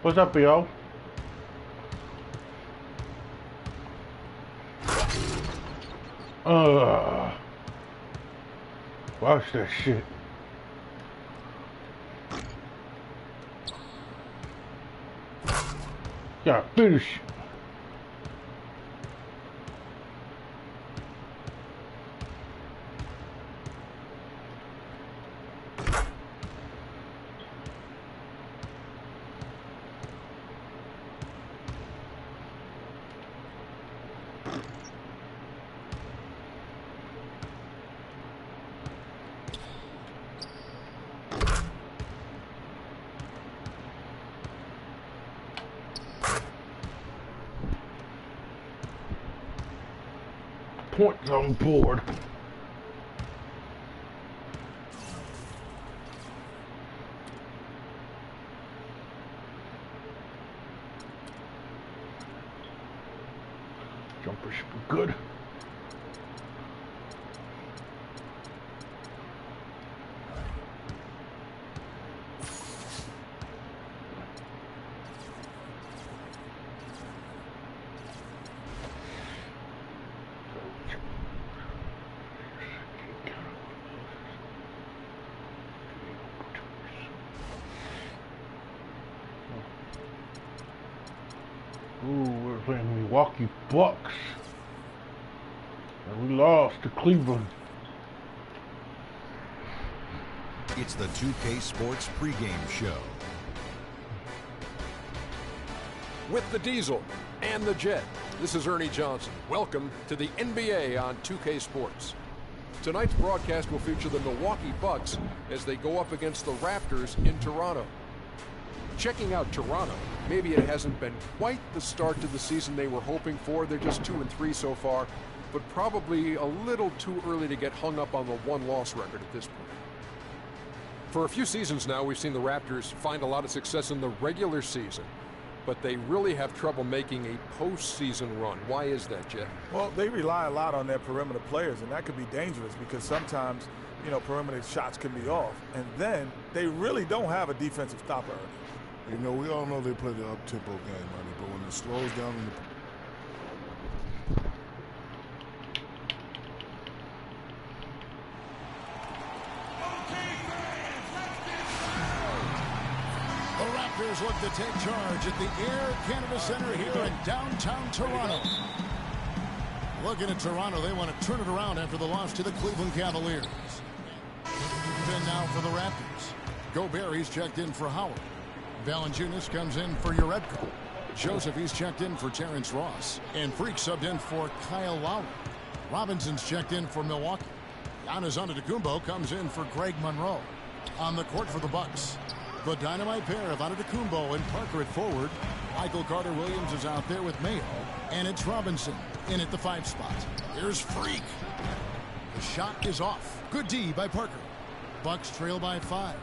What's up, yo? Watch that shit. Yeah, finish. Points on board. Jumper should be good. We're playing Milwaukee Bucks. And we lost to Cleveland. It's the 2K Sports pregame show. With the Diesel and the Jet, this is Ernie Johnson. Welcome to the NBA on 2K Sports. Tonight's broadcast will feature the Milwaukee Bucks as they go up against the Raptors in Toronto. Checking out Toronto, maybe it hasn't been quite the start to the season they were hoping for. They're just 2-3 so far, but probably a little too early to get hung up on the one-loss record at this point. For a few seasons now, we've seen the Raptors find a lot of success in the regular season, but they really have trouble making a postseason run. Why is that, Jeff? Well, they rely a lot on their perimeter players, and that could be dangerous because sometimes, you know, perimeter shots can be off. And then they really don't have a defensive stopper. You know, we all know they play the up-tempo game, money, but when it slows down in the Raptors look to take charge at the Air Canada Center here in downtown Toronto. Looking at Toronto, they want to turn it around after the loss to the Cleveland Cavaliers. Then now for the Raptors. Gobert, he's checked in for Howard. Valanciunas comes in for Uredko. Joseph, he's checked in for Terrence Ross. And Freak subbed in for Kyle Lowry. Robinson's checked in for Milwaukee. Giannis Antetokounmpo comes in for Greg Monroe. On the court for the Bucks, the dynamite pair of Antetokounmpo and Parker at forward. Michael Carter-Williams is out there with Mayo. And it's Robinson in at the 5 spot. Here's Freak. The shot is off. Good D by Parker. Bucks trail by 5.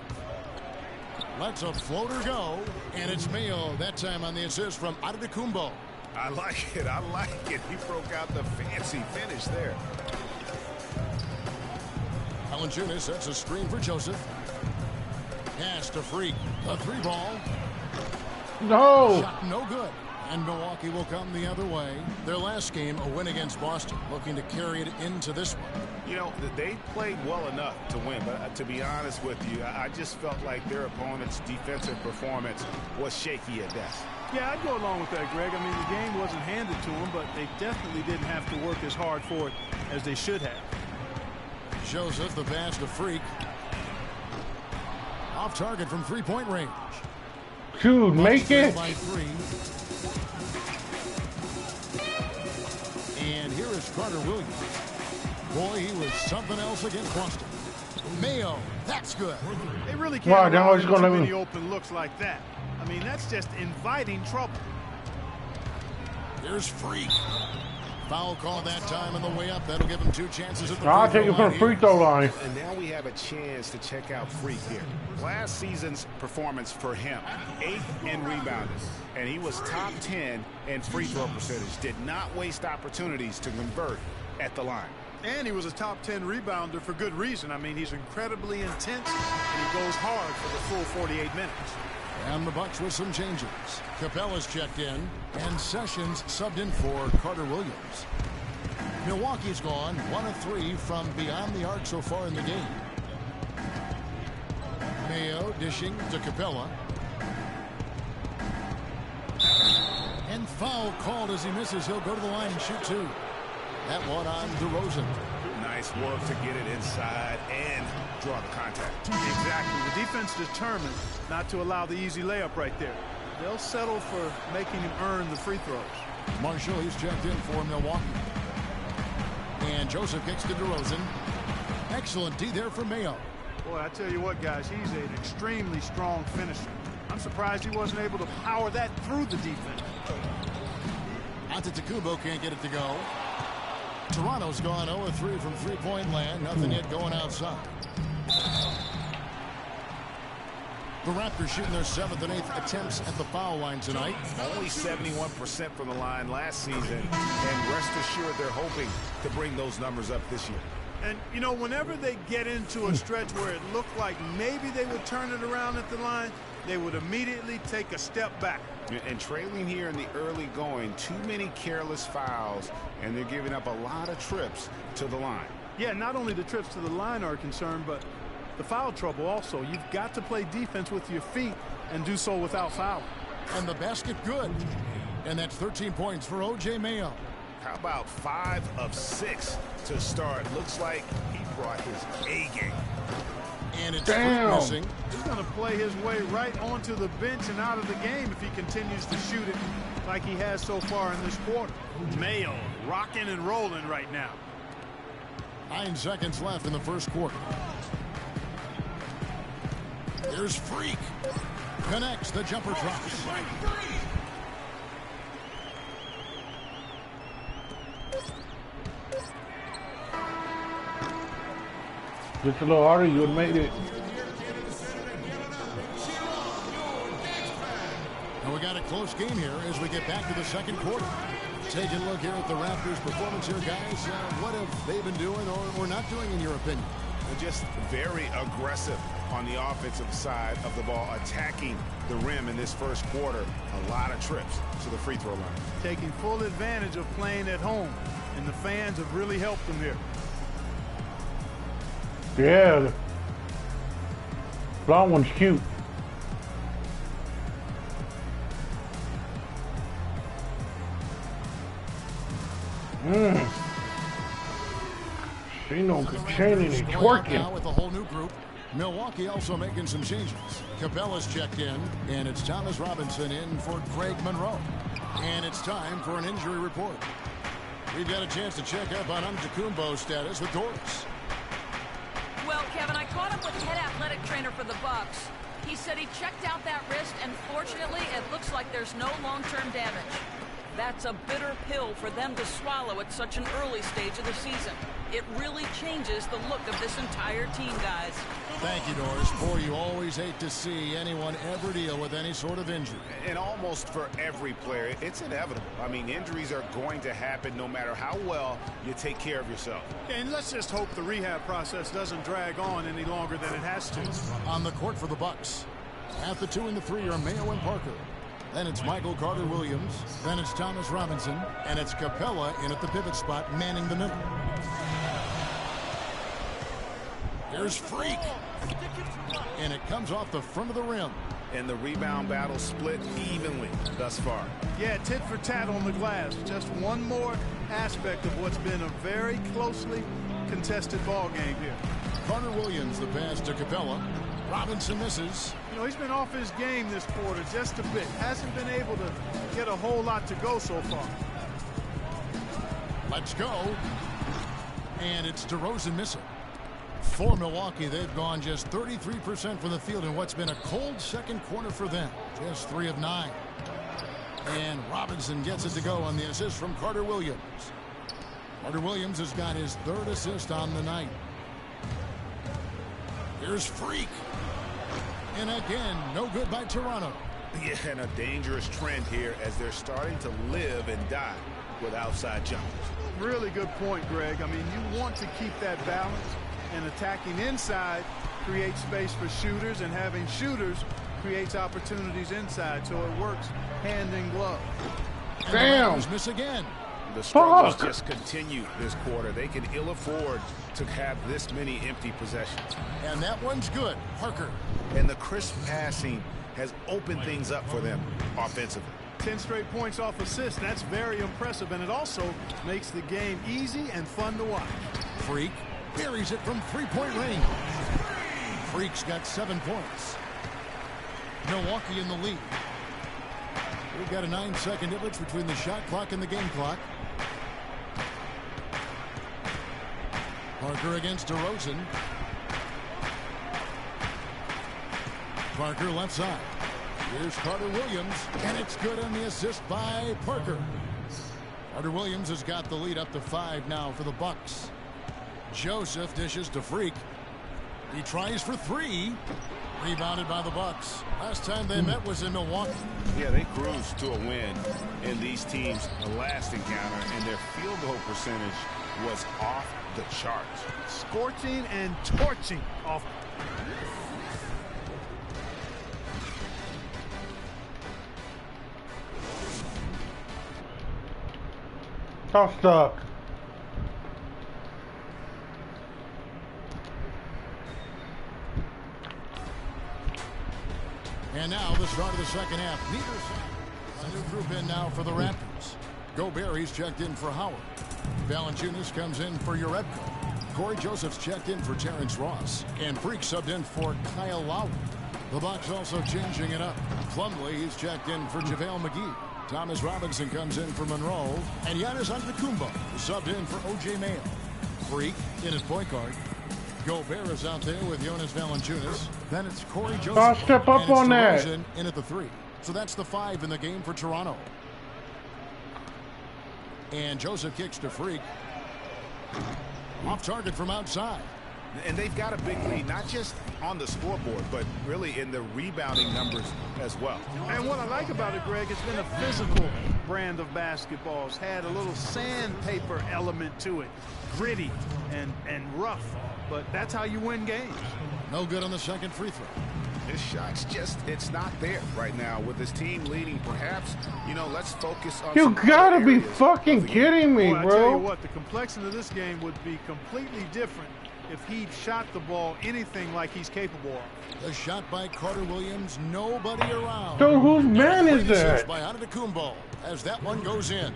Lets a floater go, and it's Mayo that time on the assist from Antetokounmpo. I like it. I like it. He broke out the fancy finish there. Valanciunas sets a screen for Joseph. Pass to Freak. A 3-ball. No. Shot no good. And Milwaukee will come the other way. Their last game, a win against Boston, looking to carry it into this one. You know, they played well enough to win, but to be honest with you, I just felt like their opponent's defensive performance was shaky at best. Yeah, I'd go along with that, Greg. I mean, the game wasn't handed to them, but they definitely didn't have to work as hard for it as they should have. Joseph, the pass to Freak. Off target from 3-point range. Dude, make it. By 3. And here is Carter-Williams. Boy, he was something else against Boston. Mayo, that's good. They really can't now he's allow gonna too many open looks like that. I mean, that's just inviting trouble. Here's Freak. Foul call that time on the way up. That'll give him 2 chances at the I'll take it from the free throw line. And now we have a chance to check out Freak here. Last season's performance for him, 8th in rebounding. And he was top 10 in free throw percentage. Did not waste opportunities to convert at the line. And he was a top 10 rebounder for good reason. I mean, he's incredibly intense, and he goes hard for the full 48 minutes. And the Bucks with some changes. Capella's checked in, and Sessions subbed in for Carter Williams. Milwaukee's gone 1 of 3 from beyond the arc so far in the game. Mayo dishing to Capella. And foul called as he misses. He'll go to the line and shoot 2. That one on DeRozan. Nice work to get it inside and draw the contact. Exactly. The defense determined not to allow the easy layup right there. They'll settle for making him earn the free throws. Marshall, he's checked in for Milwaukee. And Joseph kicks to DeRozan. Excellent D there for Mayo. Boy, I tell you what, guys, he's an extremely strong finisher. I'm surprised he wasn't able to power that through the defense. Antetokounmpo can't get it to go. Toronto's gone 0 of 3 from three-point land. Nothing yet going outside. The Raptors shooting their 7th and 8th attempts at the foul line tonight. Only 71% from the line last season, and rest assured they're hoping to bring those numbers up this year. And, you know, whenever they get into a stretch where it looked like maybe they would turn it around at the line, they would immediately take a step back. And trailing here in the early going, too many careless fouls, and they're giving up a lot of trips to the line. Yeah, not only the trips to the line are concerned, but the foul trouble also. You've got to play defense with your feet and do so without foul. And the basket good. And that's 13 points for O.J. Mayo. How about 5 of 6 to start? Looks like he brought his A game. And it's missing. He's going to play his way right onto the bench and out of the game if he continues to shoot it like he has so far in this quarter. Mayo rocking and rolling right now. 9 seconds left in the first quarter. Here's Freak. Connects, the jumper drops. Just a little harder, you would have made it. And we got a close game here as we get back to the second quarter. Taking a look here at the Raptors' performance here, guys. What have they been doing or not doing, in your opinion? They're just very aggressive on the offensive side of the ball, attacking the rim in this first quarter. A lot of trips to the free throw line. Taking full advantage of playing at home, and the fans have really helped them here. Yeah. The blonde one's cute. She no good chaining and twerking. Now with a whole new group. Milwaukee also making some changes. Capella's checked in, and it's Thomas Robinson in for Greg Monroe. And it's time for an injury report. We've got a chance to check up on Antetokounmpo's status with Doris. Well, Kevin, I caught up with the head athletic trainer for the Bucks. He said he checked out that wrist, and fortunately, it looks like there's no long-term damage. That's a bitter pill for them to swallow at such an early stage of the season. It really changes the look of this entire team, guys. Thank you, Doris. Boy, you always hate to see anyone ever deal with any sort of injury. And almost for every player, it's inevitable. I mean, injuries are going to happen no matter how well you take care of yourself. And let's just hope the rehab process doesn't drag on any longer than it has to. On the court for the Bucks. At the 2 and the 3 are Mayo and Parker. Then it's Michael Carter-Williams. Then it's Thomas Robinson. And it's Capella in at the pivot spot, manning the middle. Here's Freak. And it comes off the front of the rim. And the rebound battle split evenly thus far. Yeah, tit for tat on the glass. Just one more aspect of what's been a very closely contested ball game here. Carter-Williams, the pass to Capella. Robinson misses. You know, he's been off his game this quarter just a bit. Hasn't been able to get a whole lot to go so far. Let's go. And it's DeRozan missing. For Milwaukee, they've gone just 33% from the field in what's been a cold second quarter for them. Just 3 of 9. And Robinson gets it to go on the assist from Carter-Williams. Carter-Williams has got his 3rd assist on the night. Here's Freak. And again, no good by Toronto. Yeah, and a dangerous trend here as they're starting to live and die with outside jumpers. Really good point, Greg. I mean, you want to keep that balance, and attacking inside creates space for shooters, and having shooters creates opportunities inside, so it works hand in glove. Damn. Miss again. The struggles Fuck. just continue this quarter. They can ill afford to have this many empty possessions. And that one's good. Parker. And the crisp passing has opened things up for them offensively. 10 straight points off assists. That's very impressive, and it also makes the game easy and fun to watch. Freak buries it from three-point range. Freak's got 7 points. Milwaukee in the lead. We've got a 9-second difference between the shot clock and the game clock. Parker against DeRozan. Parker left side. Here's Carter Williams, and it's good on the assist by Parker. Carter Williams has got the lead up to 5 now for the Bucks. Joseph dishes to Freak. He tries for 3. Rebounded by the Bucks. Last time they met was in Milwaukee. Yeah, they cruised to a win in these teams' last encounter, and their field goal percentage was off the charts. Scorching and torching off. Tough stuck. And now the start of the second half. Neither side. A new group in now for the Raptors. Gobert, he's checked in for Howard. Valanciunas comes in for Jerebko. Corey Joseph's checked in for Terrence Ross. And Freak subbed in for Kyle Lowry. The Bucks also changing it up. Plumlee, he's checked in for JaVale McGee. Thomas Robinson comes in for Monroe. And Giannis Antetokounmpo subbed in for O.J. Mayo. Freak in at point guard. Gobert is out there with Jonas Valanciunas. Then it's Corey Joseph. I'll step up and it's on that. DeRozan in at the 3. So that's the 5 in the game for Toronto. And Joseph kicks to Freak. Off target from outside. And they've got a big lead, not just on the scoreboard, but really in the rebounding numbers as well. And what I like about it, Greg, it's been a physical brand of basketball. It's had a little sandpaper element to it. Gritty and rough. But that's how you win games. No good on the second free throw. His shot's just, it's not there right now with his team leading. Perhaps, you know, let's focus on You some gotta other be areas fucking of the game. kidding me, Boy, I tell you bro. what, the complexion of this game would be completely different if he shot the ball anything like he's capable of. The shot by Carter Williams. Nobody around. Dude, whose man is Great assist that? by Antetokounmpo as that one goes in.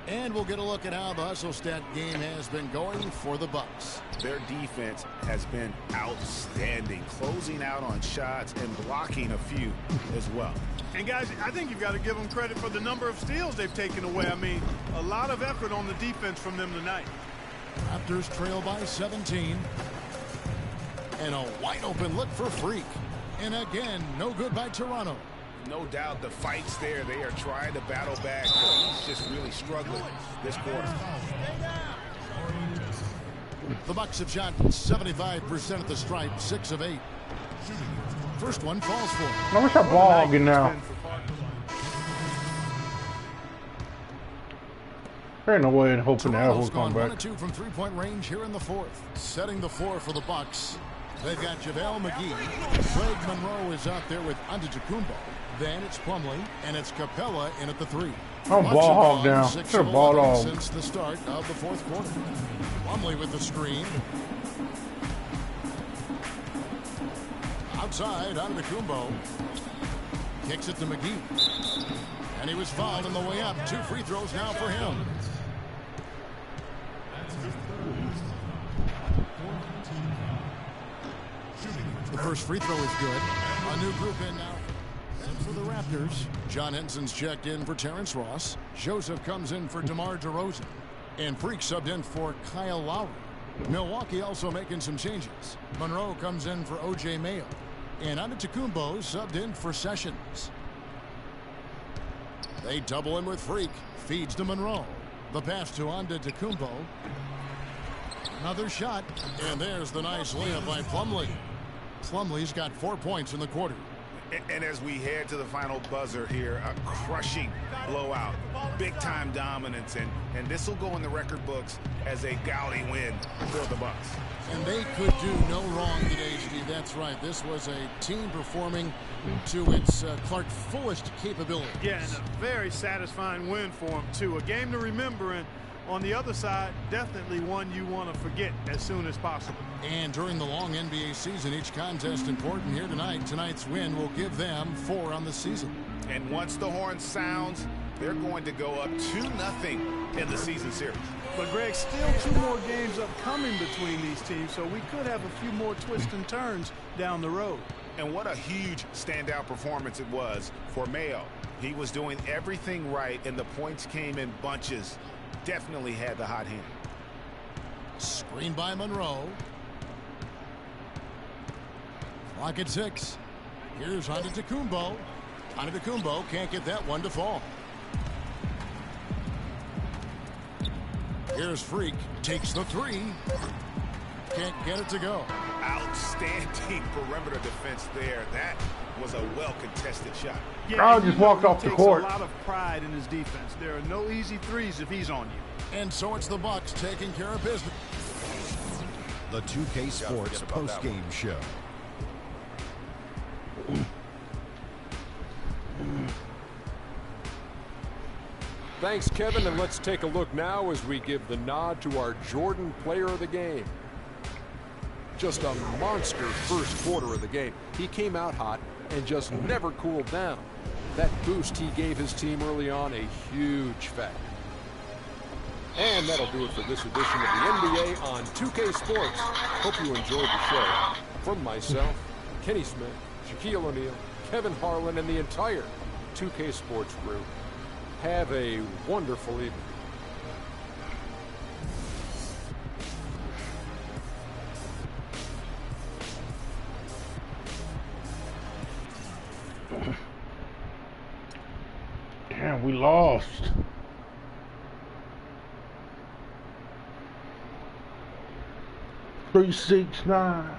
And we'll get a look at how the hustle stat game has been going for the Bucks. Their defense has been outstanding, closing out on shots and blocking a few as well. And guys, I think you've got to give them credit for the number of steals they've taken away. I mean, a lot of effort on the defense from them tonight. Raptors trail by 17. And a wide open look for Freak. And again, no good by Toronto. No doubt the fight's there. They are trying to battle back, but he's just really struggling this quarter. The Bucks have shot 75% at the stripe, 6 of 8. First one falls for him. I wish I ball hogging now. There ain't no way in hoping that will Toronto's come gone 1 back. of 2 from three-point range here in the fourth. Setting the floor for the Bucks. They've got JaVale McGee. Greg Monroe is out there with Antetokounmpo. Then it's Plumlee, and it's Capella in at the 3. I'm ball hog down. 6 Should've of ball 11 hog. since the start of the fourth quarter. Plumlee with the screen. Outside, Antetokounmpo. Kicks it to McGee. And he was fouled on the way up. 2 free throws now for him. The first free throw is good. A new group in now. And for the Raptors, John Henson's checked in for Terrence Ross. Joseph comes in for DeMar DeRozan. And Freak subbed in for Kyle Lowry. Milwaukee also making some changes. Monroe comes in for O.J. Mayo. And Antetokounmpo subbed in for Sessions. They double him with Freak. Feeds to Monroe. The pass to Antetokounmpo. Another shot. And there's the nice layup by Plumlee. Plumlee's got 4 points in the quarter. And as we head to the final buzzer here, a crushing blowout, big-time dominance, and this will go in the record books as a gaudy win for the Bucks. And they could do no wrong today, Steve. That's right. This was a team performing to its Clark fullest capability. Yeah, and a very satisfying win for them, too. A game to remember, and on the other side, definitely one you want to forget as soon as possible. And during the long NBA season, each contest important here tonight. Tonight's win will give them 4 on the season. And once the horn sounds, they're going to go up 2-0 in the season series. But, Greg, still 2 more games upcoming between these teams, so we could have a few more twists and turns down the road. And what a huge standout performance it was for Mayo. He was doing everything right, and the points came in bunches. Definitely had the hot hand. Screen by Monroe. Clock at 6. Here's Antetokounmpo. Antetokounmpo can't get that one to fall. Here's Freak. Takes the 3. Can't get it to go. Outstanding perimeter defense there. That was a well-contested shot. Carl just walked off the court. He takes a lot of pride in his defense. There are no easy threes if he's on you. And so it's the Bucks taking care of business. The 2K Sports post-game show. Thanks, Kevin, and let's take a look now as we give the nod to our Jordan player of the game. Just a monster first quarter of the game. He came out hot and just never cooled down. That boost he gave his team early on, a huge factor. And that'll do it for this edition of the NBA on 2K Sports. Hope you enjoyed the show. From myself, Kenny Smith, Shaquille O'Neal, Kevin Harlan, and the entire 2K Sports crew, have a wonderful evening. Damn, we lost. Three, 6, 9.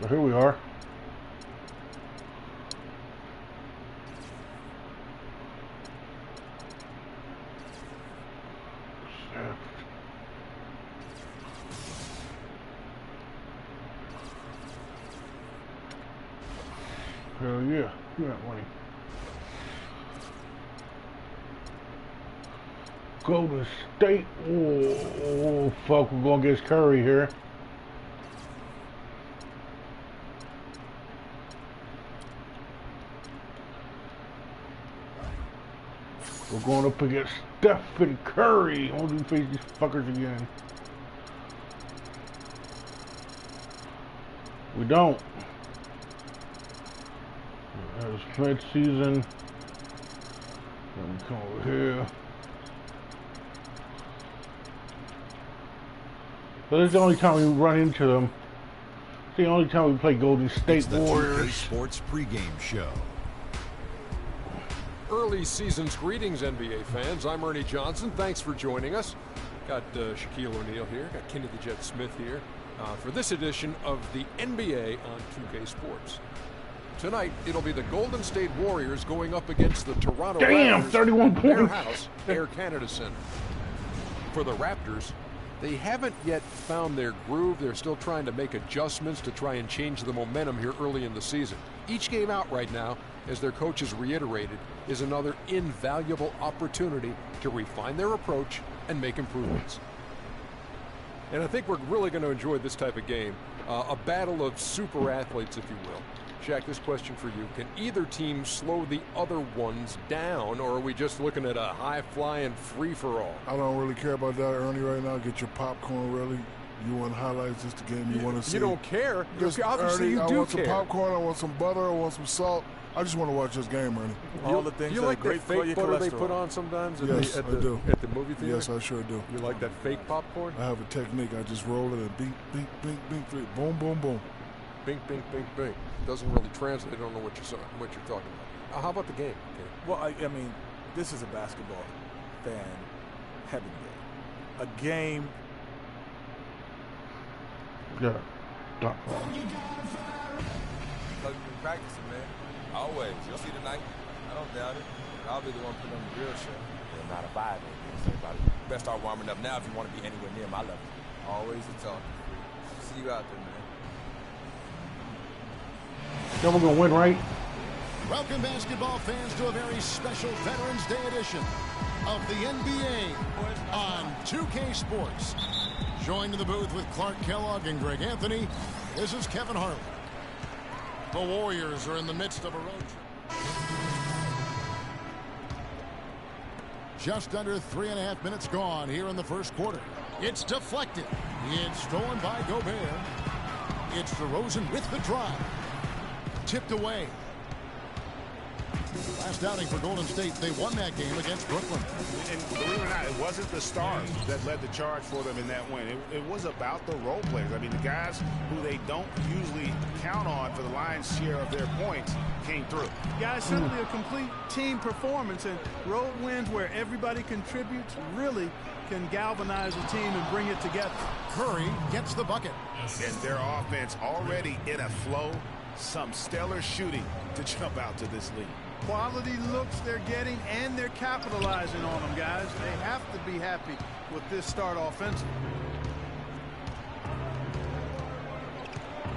Well, here we are. Hell yeah, you got money. Golden State. Oh, fuck, we're going against Curry here. We're going up against Stephen Curry. I want to face these fuckers again. We don't. There's mid-season. Let me come over here. But this is the only time we run into them. It's the only time we play Golden State Warriors. It's the 2K Sports pregame show. Early season's greetings, NBA fans. I'm Ernie Johnson. Thanks for joining us. Got Shaquille O'Neal here. Got Kenny the Jet Smith here for this edition of the NBA on 2K Sports. Tonight, it'll be the Golden State Warriors going up against the Toronto Raptors 31 at their points. house, Air Canada Center. For the Raptors, they haven't yet found their groove. They're still trying to make adjustments to try and change the momentum here early in the season. Each game out right now, as their coach has reiterated, is another invaluable opportunity to refine their approach and make improvements. And I think we're really going to enjoy this type of game. A battle of super athletes, if you will. Shaq, this question for you. Can either team slow the other ones down, or are we just looking at a high-flying free-for-all? I don't really care about that, Ernie, right now. Get your popcorn ready. You want highlights, just the game you want to see. You don't care. Just, Obviously, Ernie, you I do want care. some popcorn, I want some butter, I want some salt. I just want to watch this game, Ernie. All the things you that like are great that for fake your butter cholesterol. they put on sometimes Yes, at I do. the movie theater? Yes, I sure do. You like that fake popcorn? I have a technique. I just roll it and bink, bink, bink, bink, bink, boom, boom, boom. Bink, bink, bink, bink. Doesn't really translate. I don't know what you're talking about. How about the game? Okay. Well, I mean, this is a basketball fan heaven game. A game. Yeah. Like we've been practicing, man. Always. You'll see tonight. I don't doubt it. I'll be the one putting on the real show. They're not a vibe. Best start warming up now if you want to be anywhere near my level. Always a talk. See you out there, man. Then we're going to win, right? Welcome, basketball fans, to a very special Veterans Day edition of the NBA on 2K Sports. Joined in the booth with Clark Kellogg and Greg Anthony, this is Kevin Harlan. The Warriors are in the midst of a road trip. Just under 3.5 minutes gone here in the first quarter. It's deflected. It's stolen by Gobert. It's DeRozan with the drive. Tipped away. Last outing for Golden State, they won that game against Brooklyn. And believe it or not, it wasn't the stars that led the charge for them in that win. It was about the role players. I mean, the guys who they don't usually count on for the lion's share of their points came through. Guys, simply a complete team performance, and road wins where everybody contributes really can galvanize a team and bring it together. Curry gets the bucket. And their offense already in a flow. Some stellar shooting to jump out to this lead. Quality looks they're getting, and they're capitalizing on them, guys. They have to be happy with this start offensively.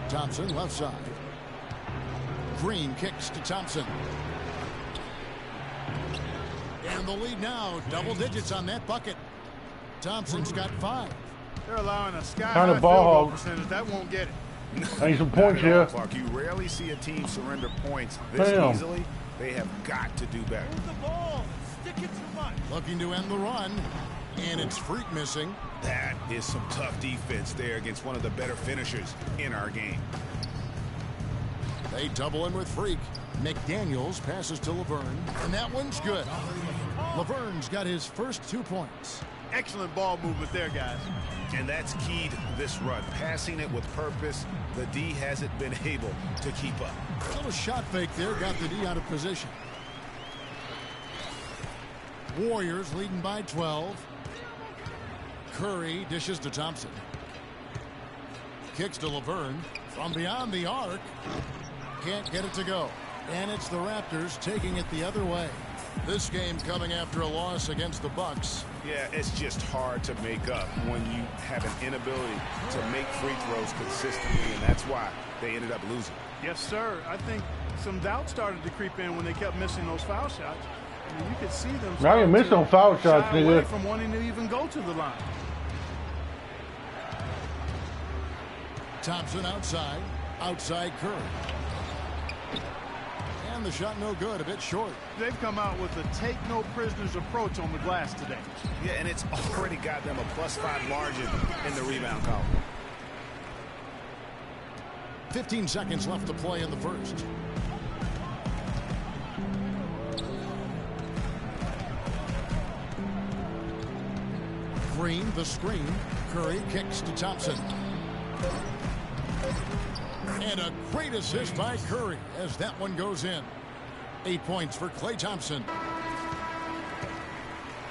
Thompson left side. Green kicks to Thompson. And the lead now, double digits on that bucket. Thompson's got 5. They're allowing a sky Kind of high ball field goal hog. percentage. That won't get it. I need some points here. Clark, you rarely see a team surrender points this Damn. easily. They have got to do better. Move the ball. Stick it to mine. Looking to end the run. And it's Freak missing. That is some tough defense there against one of the better finishers in our game. They double in with Freak. McDaniels passes to Laverne. And that one's good. Laverne's got his first 2 points. Excellent ball movement there, guys. And that's keyed this run. Passing it with purpose. The D hasn't been able to keep up. A little shot fake there, got the D out of position. Warriors leading by 12. Curry dishes to Thompson. Kicks to Laverne. From beyond the arc. Can't get it to go. And it's the Raptors taking it the other way. This game coming after a loss against the Bucks. Yeah, it's just hard to make up when you have an inability to make free throws consistently, and that's why they ended up losing. Yes, sir. I think some doubt started to creep in when they kept missing those foul shots. I mean, you could see them Now you miss them foul shots, shy away nigga. from wanting to even go to the line. Thompson outside. Outside Curry. And the shot no good, a bit short. They've come out with a take no prisoners approach on the glass today. Yeah, and it's already got them a +5 margin in the rebound column. 15 seconds left to play in the first. Green, the screen. Curry kicks to Thompson. And a great assist by Curry as that one goes in. 8 points for Klay Thompson.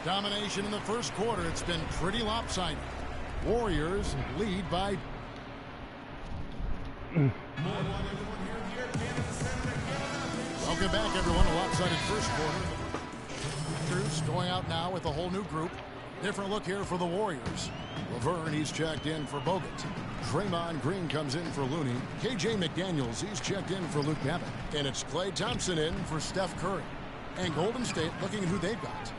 Domination in the first quarter. It's been pretty lopsided. Warriors lead by... Welcome back, everyone. A lopsided first quarter. Raptors going out now with a whole new group. Different look here for the Warriors. Laverne, he's checked in for Bogut. Draymond Green comes in for Looney. KJ McDaniels, he's checked in for Luke Babbitt. And it's Klay Thompson in for Steph Curry. And Golden State looking at who they've got.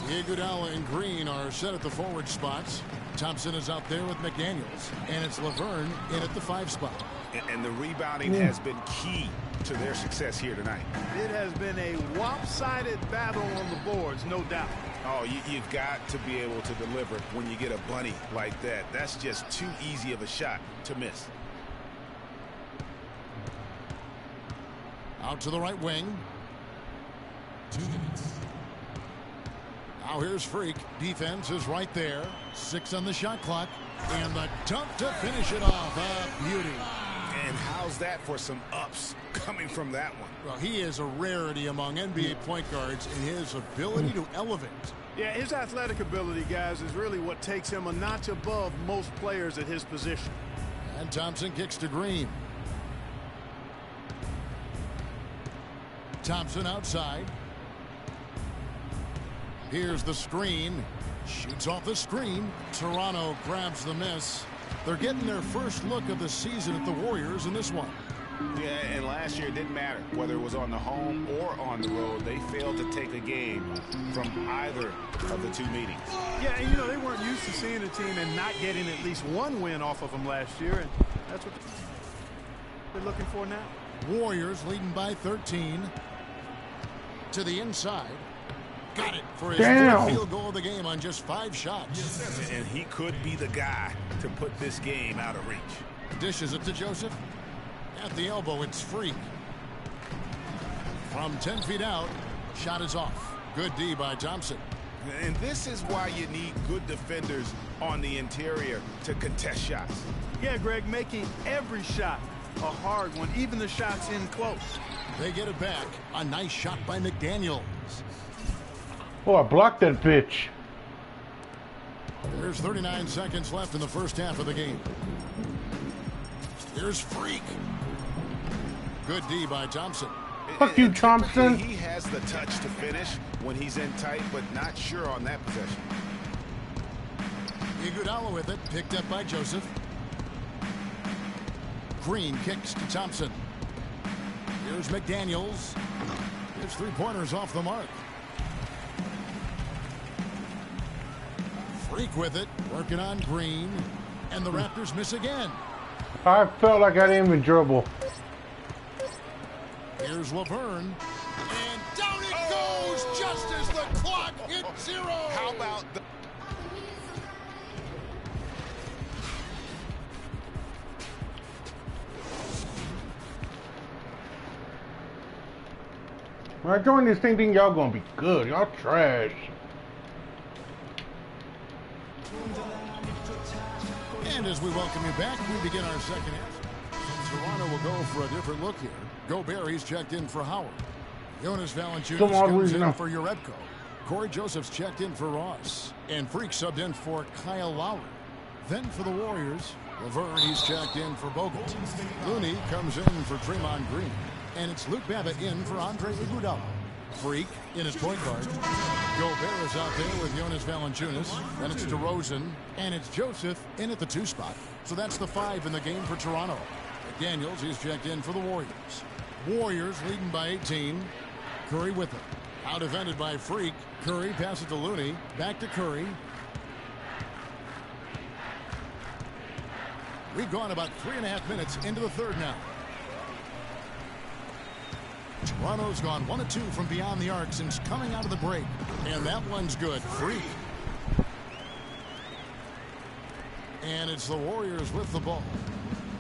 Iguodala and Green are set at the forward spots. Thompson is out there with McDaniels. And it's Laverne in at the 5 spot. And the rebounding has been key to their success here tonight. It has been a lopsided battle on the boards, no doubt. Oh, you've got to be able to deliver when you get a bunny like that. That's just too easy of a shot to miss. Out to the right wing. 2 minutes. Now here's Freak. Defense is right there. 6 on the shot clock. And the dunk to finish it off. A beauty. And how's that for some ups coming from that one? Well, he is a rarity among NBA point guards in his ability to elevate. Yeah, his athletic ability, guys, is really what takes him a notch above most players at his position. And Thompson kicks to Green. Thompson outside. Here's the screen. Shoots off the screen. Toronto grabs the miss. They're getting their first look of the season at the Warriors in this one. Yeah, and last year it didn't matter whether it was on the home or on the road. They failed to take a game from either of the two meetings. Yeah, and you know, they weren't used to seeing a team and not getting at least one win off of them last year, and that's what they're looking for now. Warriors leading by 13. To the inside. Got it for his Damn. field goal of the game on just 5 shots. And he could be the guy to put this game out of reach. Dishes it to Joseph. At the elbow, it's Freak. From 10 feet out, shot is off. Good D by Thompson. And this is why you need good defenders on the interior to contest shots. Yeah, Greg, making every shot a hard one, even the shots in close. They get it back. A nice shot by McDaniels. Oh, I blocked that bitch. There's 39 seconds left in the first half of the game. Here's Freak. Good D by Thompson. Fuck you, Thompson. He has the touch to finish when he's in tight, but not sure on that possession. Iguodala with it, picked up by Joseph. Green kicks to Thompson. Here's McDaniels. His 3-pointers off the mark. Freak with it, working on Green, and the Raptors miss again. I felt like I didn't even dribble. Here's Laverne, and down it goes just as the clock hits 0. How about the... When I joined this thing, thinking y'all gonna be good. Y'all trash. And as we welcome you back, we begin our second half. Toronto will go for a different look here. Gobert, he's checked in for Howard. Jonas Valanciunas comes in for Jerebko. Corey Joseph's checked in for Ross. And Freak subbed in for Kyle Lowry. Then for the Warriors, Laverne, he's checked in for Bogut. Looney comes in for Draymond Green. And it's Luke Babbitt in for Andre Iguodala. Freak in his point guard. Gobert is out there with Jonas Valanciunas. Then it's DeRozan. And it's Joseph in at the 2 spot. So that's the 5 in the game for Toronto. McDaniels, he's checked in for the Warriors. Warriors leading by 18. Curry with it. Out defended by Freak. Curry passes to Looney. Back to Curry. We've gone about 3.5 minutes into the third now. Toronto's gone 1 of 2 from beyond the arc since coming out of the break. And that one's good. Freak. And it's the Warriors with the ball.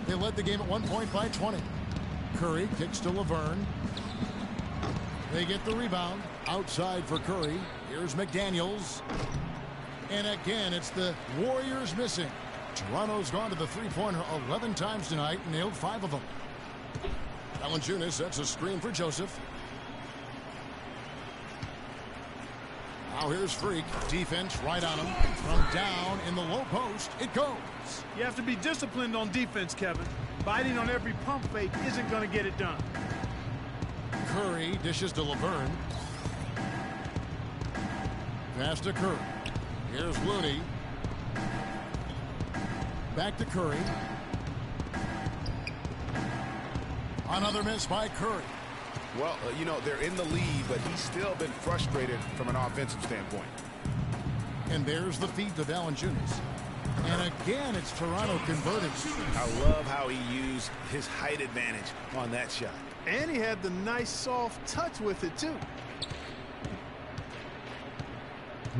They led the game at one point by 20. Curry kicks to Laverne. They get the rebound. Outside for Curry. Here's McDaniels. And again, it's the Warriors missing. Toronto's gone to the 3-pointer 11 times tonight and nailed 5 of them. Valanciunas sets a screen for Joseph. Now here's Freak. Defense right on him. From down in the low post, it goes. You have to be disciplined on defense, Kevin. Biting on every pump fake isn't going to get it done. Curry dishes to Laverne. Pass to Curry. Here's Looney. Back to Curry. Another miss by Curry. Well, you know, they're in the lead, but he's still been frustrated from an offensive standpoint. And there's the feed to Valanciunas. And again, it's Toronto converting. I love how he used his height advantage on that shot. And he had the nice soft touch with it, too.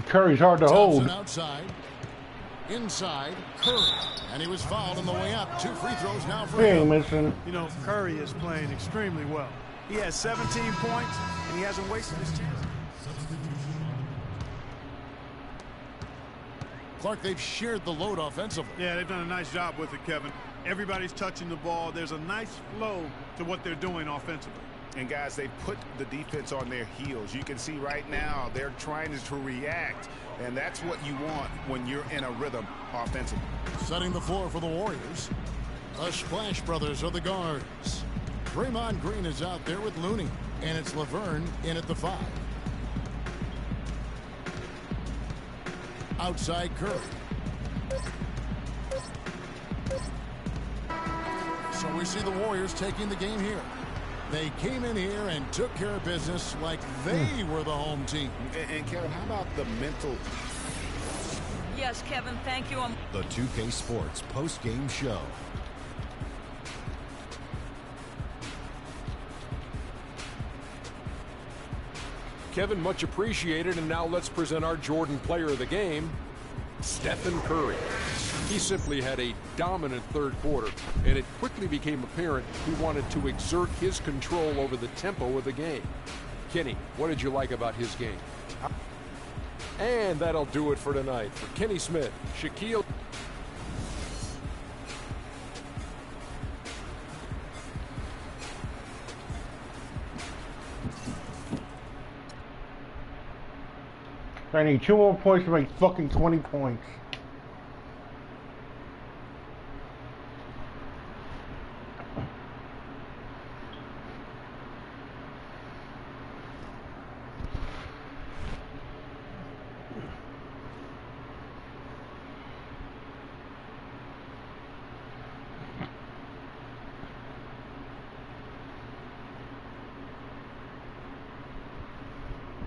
Curry's hard to hold. Outside. Inside, Curry. And he was fouled on the way up. 2 free throws now for He ain't him. missing. You know, Curry is playing extremely well. He has 17 points, and he hasn't wasted his chance. Clark, they've shared the load offensively. Yeah, they've done a nice job with it, Kevin. Everybody's touching the ball. There's a nice flow to what they're doing offensively. And guys, they put the defense on their heels. You can see right now they're trying to react, and that's what you want when you're in a rhythm offensively. Setting the floor for the Warriors. The Splash Brothers are the guards. Draymond Green is out there with Looney, and it's Laverne in at the 5. Outside Curry. So we see the Warriors taking the game here. They came in here and took care of business like they were the home team. And Kevin, how about the mental? Yes, Kevin, thank you. The 2K Sports post-game show. Kevin, much appreciated, and now let's present our Jordan player of the game, Stephen Curry. He simply had a dominant third quarter, and it quickly became apparent he wanted to exert his control over the tempo of the game. Kenny, what did you like about his game? And that'll do it for tonight. For Kenny Smith, Shaquille. I need 2 more points to make fucking 20 points.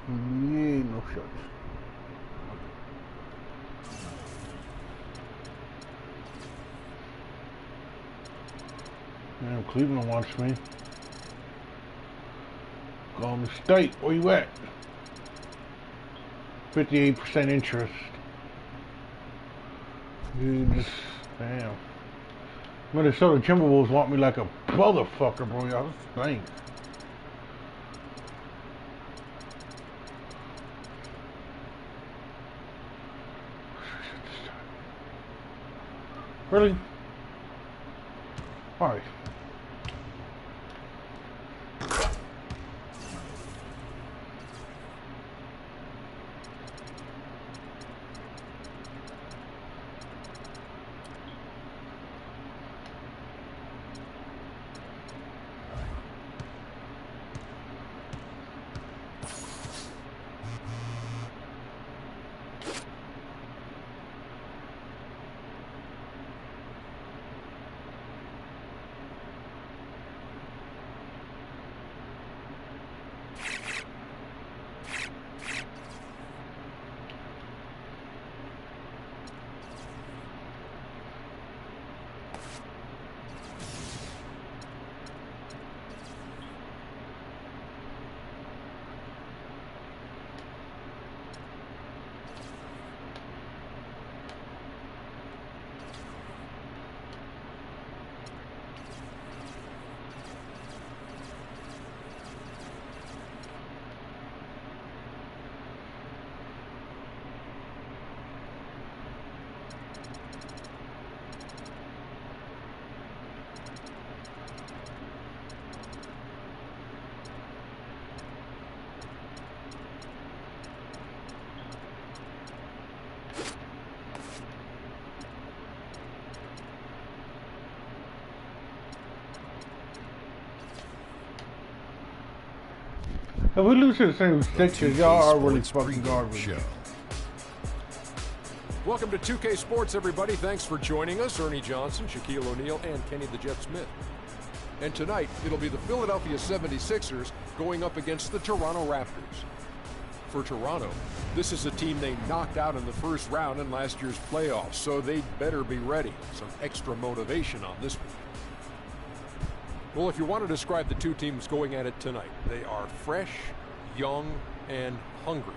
Yeah, no shots. Damn, Cleveland wants me. Golden State, where you at? 58% interest. Dude, damn. Minnesota Timberwolves want me like a motherfucker, bro. Y'all think. Really? All right. If we lose to the same Sixers, y'all are really fucking garbage. Show. Welcome to 2K Sports, everybody. Thanks for joining us. Ernie Johnson, Shaquille O'Neal, and Kenny the Jet Smith. And tonight, it'll be the Philadelphia 76ers going up against the Toronto Raptors. for Toronto. This is a team they knocked out in the first round in last year's playoffs, so they'd better be ready. Some extra motivation on this one. Well, if you want to describe the two teams going at it tonight, they are fresh, young, and hungry.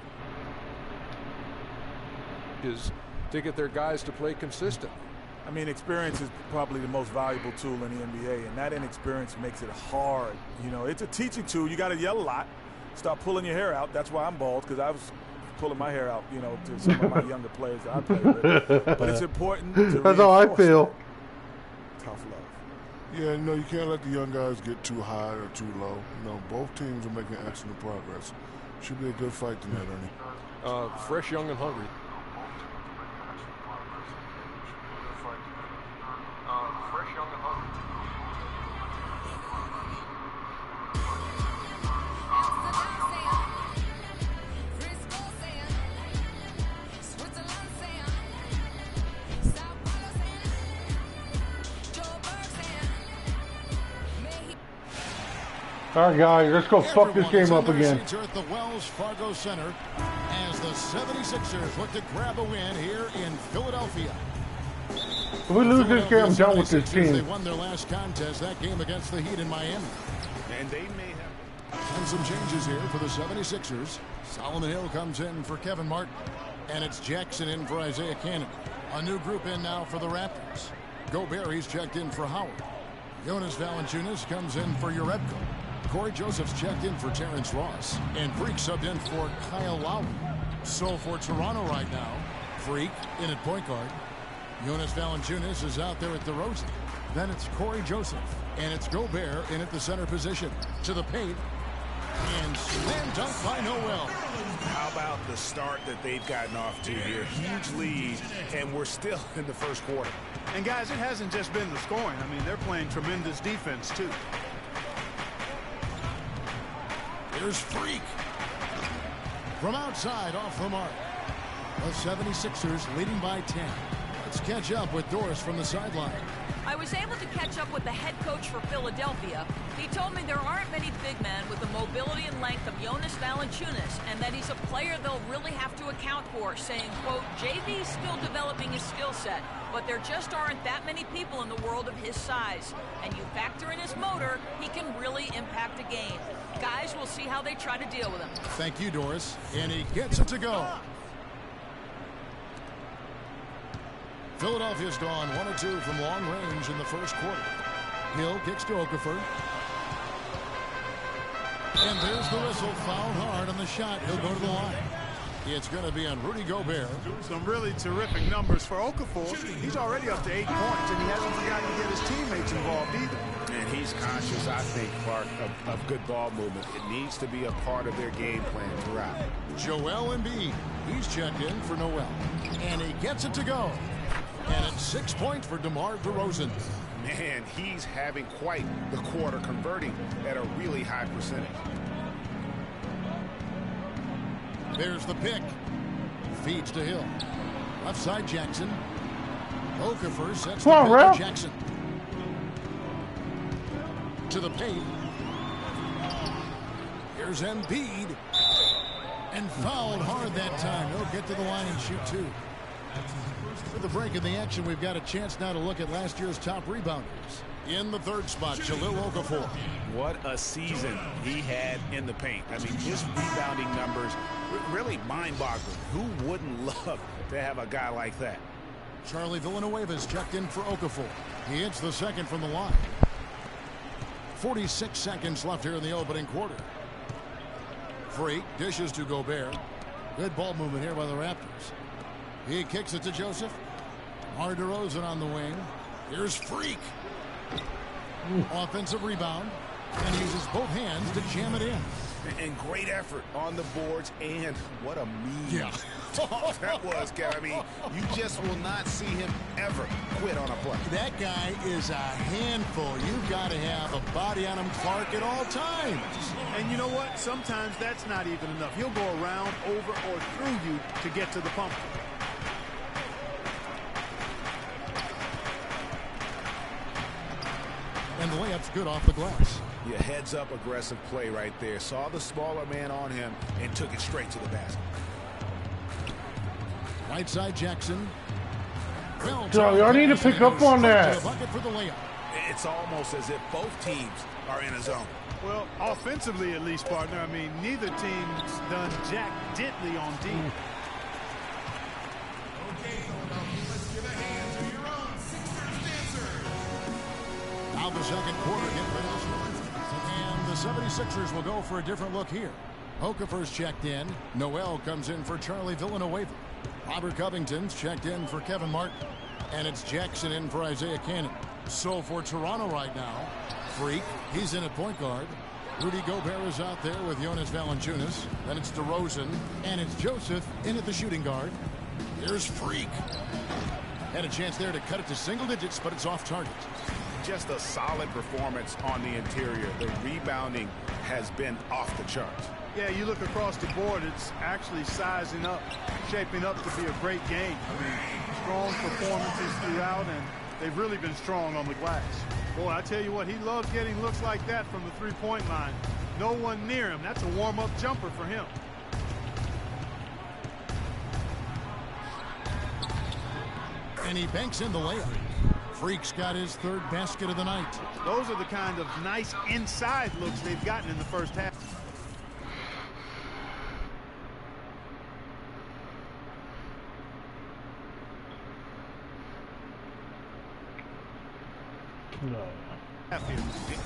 Is to get their guys to play consistent. I mean, experience is probably the most valuable tool in the NBA, and that inexperience makes it hard. You know, it's a teaching tool. You got to yell a lot, start pulling your hair out. That's why I'm bald, because I was pulling my hair out, you know, to some of my younger players that I play with. But it's important to That's how I feel. Tough love. Yeah, you know, you can't let the young guys get too high or too low. You know, both teams are making excellent progress. Should be a good fight tonight, Ernie. Fresh, young, and hungry. Fresh, young, and hungry. All right, guys, let's go fuck this game up again. At the Wells Fargo Center as the 76ers look to grab a win here in Philadelphia. If we lose this game, I'm done with this team. They won their last contest, that game against the Heat in Miami. And they may have... And some changes here for the 76ers. Solomon Hill comes in for Kevin Martin. And it's Jackson in for Isaiah Cannon. A new group in now for the Raptors. Gobert, he's checked in for Howard. Jonas Valanciunas comes in for Jerebko. Corey Joseph's checked in for Terrence Ross. And Freak subbed in for Kyle Lowry. So for Toronto right now, Freak in at point guard. Jonas Valanciunas is out there at DeRozan. Then it's Corey Joseph. And it's Gobert in at the center position. To the paint. And slam dunk by Noel. How about the start that they've gotten off to here? Huge lead, and we're still in the first quarter. And guys, it hasn't just been the scoring. I mean, they're playing tremendous defense, too. Here's Freak. From outside, off the mark. The 76ers leading by 10. Let's catch up with Doris from the sideline. I was able to catch up with the head coach for Philadelphia. He told me there aren't many big men with the mobility and length of Jonas Valanciunas, and that he's a player they'll really have to account for, saying, quote, JV's still developing his skill set, but there just aren't that many people in the world of his size. And you factor in his motor, he can really impact a game. Guys, we'll see how they try to deal with him. Thank you, Doris. And he gets it to go. Philadelphia's gone 1 or 2 from long range in the first quarter. Hill kicks to Okafor. And there's the whistle. Fouled hard on the shot. He'll go to the line. It's going to be on Rudy Gobert. Some really terrific numbers for Okafor. He's already up to 8 points, and he hasn't forgotten to get his teammates involved either. And he's conscious, I think, Clark, of good ball movement. It needs to be a part of their game plan throughout. Joel Embiid. He's checked in for Noel. And he gets it to go. And it's 6 points for DeMar DeRozan. Man, he's having quite the quarter, converting at a really high percentage. There's the pick. Feeds to Hill. Left side Jackson. Okafor sets the pick to Jackson. To the paint. Here's Embiid. And fouled hard that time. He'll get to the line and shoot 2. For the break in the action, we've got a chance now to look at last year's top rebounders. In the third spot, Jahlil Okafor. What a season he had in the paint. I mean, his rebounding numbers really mind-boggling. Who wouldn't love to have a guy like that? Charlie Villanueva's checked in for Okafor. He hits the second from the line. 46 seconds left here in the opening quarter. Freak dishes to Gobert. Good ball movement here by the Raptors. He kicks it to Joseph. DeMar DeRozan on the wing. Here's Freak. Offensive rebound. And uses both hands to jam it in. And great effort on the boards. And what a mean that was, Kev. I mean, you just will not see him ever quit on a play. That guy is a handful. You've got to have a body on him, Clark, at all times. And you know what? Sometimes that's not even enough. He'll go around, over, or through you to get to the pump. And the layup's good off the glass. Your heads-up aggressive play right there. Saw the smaller man on him and took it straight to the basket. Right side Jackson. So y'all need to pick up on that. Bucket for the layup. It's almost as if both teams are in a zone. Well, offensively at least, partner. I mean, neither team's done jack diddly on D. Now the second quarter getting ready to start. And the 76ers will go for a different look here. Okafor's checked in. Noel comes in for Charlie Villanueva. Robert Covington's checked in for Kevin Martin. And it's Jackson in for Isaiah Cannon. So for Toronto right now, Freak, he's in at point guard. Rudy Gobert is out there with Jonas Valanciunas. Then it's DeRozan. And it's Joseph in at the shooting guard. Here's Freak. Had a chance there to cut it to single digits, but it's off target. Just a solid performance on the interior. The rebounding has been off the charts. Yeah, you look across the board, it's actually sizing up, shaping up to be a great game. I mean, strong performances throughout, and they've really been strong on the glass. Boy, I tell you what, he loves getting looks like that from the three-point line. No one near him. That's a warm-up jumper for him. And he banks in the layup. Freak's got his third basket of the night. Those are the kind of nice inside looks they've gotten in the first half. No.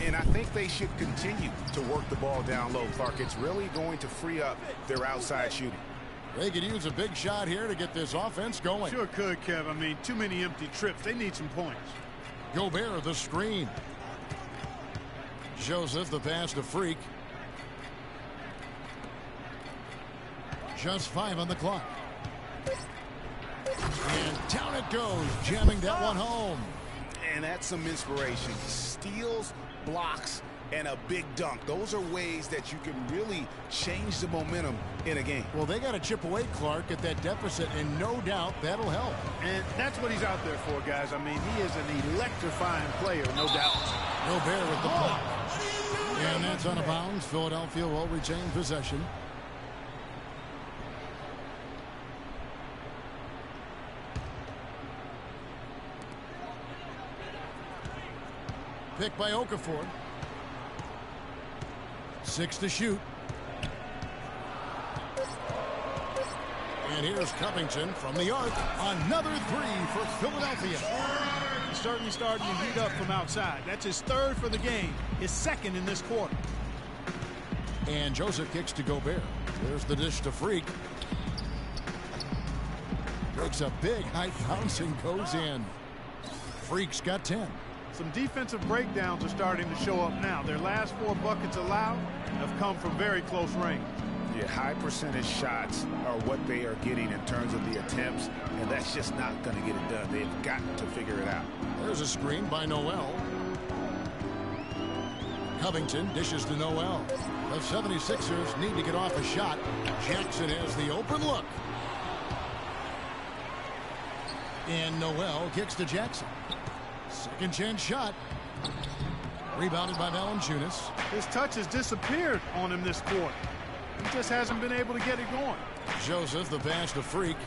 And I think they should continue to work the ball down low, Clark. It's really going to free up their outside shooting. They could use a big shot here to get this offense going. Sure could, Kev. I mean, too many empty trips. They need some points. Gobert, the screen. Joseph, the pass to Freak. Just 5 on the clock. And down it goes, jamming that one home. And that's some inspiration. Steals, blocks, and a big dunk. Those are ways that you can really change the momentum in a game. Well, they got to chip away, Clark, at that deficit, and no doubt that'll help. And that's what he's out there for, guys. I mean, he is an electrifying player, no doubt. Gobert with the block. And that's out of bounds. Philadelphia will retain possession. Pick by Okafor. 6 to shoot. And here's Covington from the arc. Another 3 for Philadelphia. He's certainly starting to heat up from outside. That's his third for the game. His second in this quarter. And Joseph kicks to Gobert. There's the dish to Freak. Makes a big high bounce and goes in. Freak's got 10. Some defensive breakdowns are starting to show up now. Their last 4 buckets allowed have come from very close range. Yeah, high percentage shots are what they are getting in terms of the attempts, and that's just not going to get it done. They've got to figure it out. There's a screen by Noel. Covington dishes to Noel. The 76ers need to get off a shot. Jackson has the open look. And Noel kicks to Jackson. Second chance shot. Rebounded by Valanciunas. His touch has disappeared on him this quarter. He just hasn't been able to get it going. Joseph, the pass to Freak.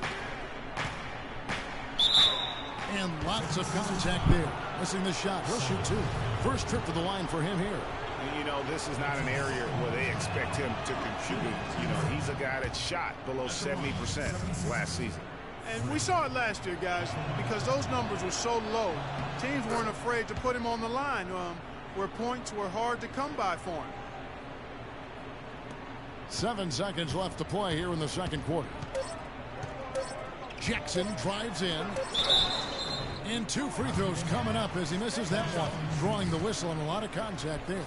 And lots of contact there. Missing the shot. He'll shoot 2. First trip to the line for him here. You know, this is not an area where they expect him to contribute. You know, he's a guy that shot below 70% last season. And we saw it last year, guys, because those numbers were so low. Teams weren't afraid to put him on the line where points were hard to come by for him. 7 seconds left to play here in the second quarter. Jackson drives in. And 2 free throws coming up as he misses that one. Drawing the whistle and a lot of contact there.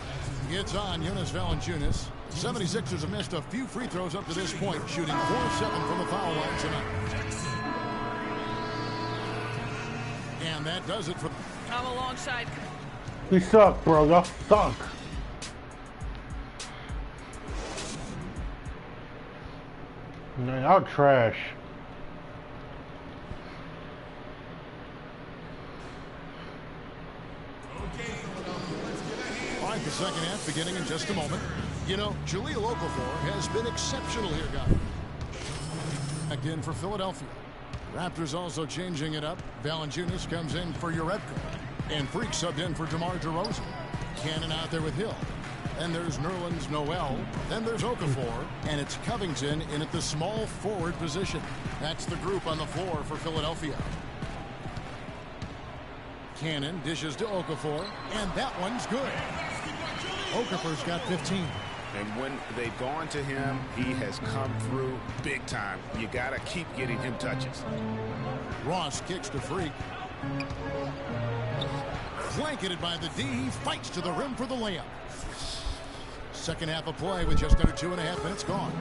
Gets on Jonas Valanciunas. 76ers have missed a few free throws up to this point, shooting 4-7 from the foul line tonight. And that does it for... I'm alongside. We suck, bro. Y'all suck. Man, y'all trash. second half beginning in just a moment. You know, Jahlil Okafor has been exceptional here, guys. Back in for Philadelphia. Raptors also changing it up. Valanciunas comes in for Jerebko. And Freak subbed in for DeMar DeRozan. Cannon out there with Hill. Then there's Nerlens Noel. Then there's Okafor. And it's Covington in at the small forward position. That's the group on the floor for Philadelphia. Cannon dishes to Okafor. And that one's good. Okafor's got 15. And when they've gone to him, he has come through big time. You got to keep getting him touches. Ross kicks to Freak. Blanketed by the D. He fights to the rim for the layup. Second half of play with just under 2.5 minutes gone.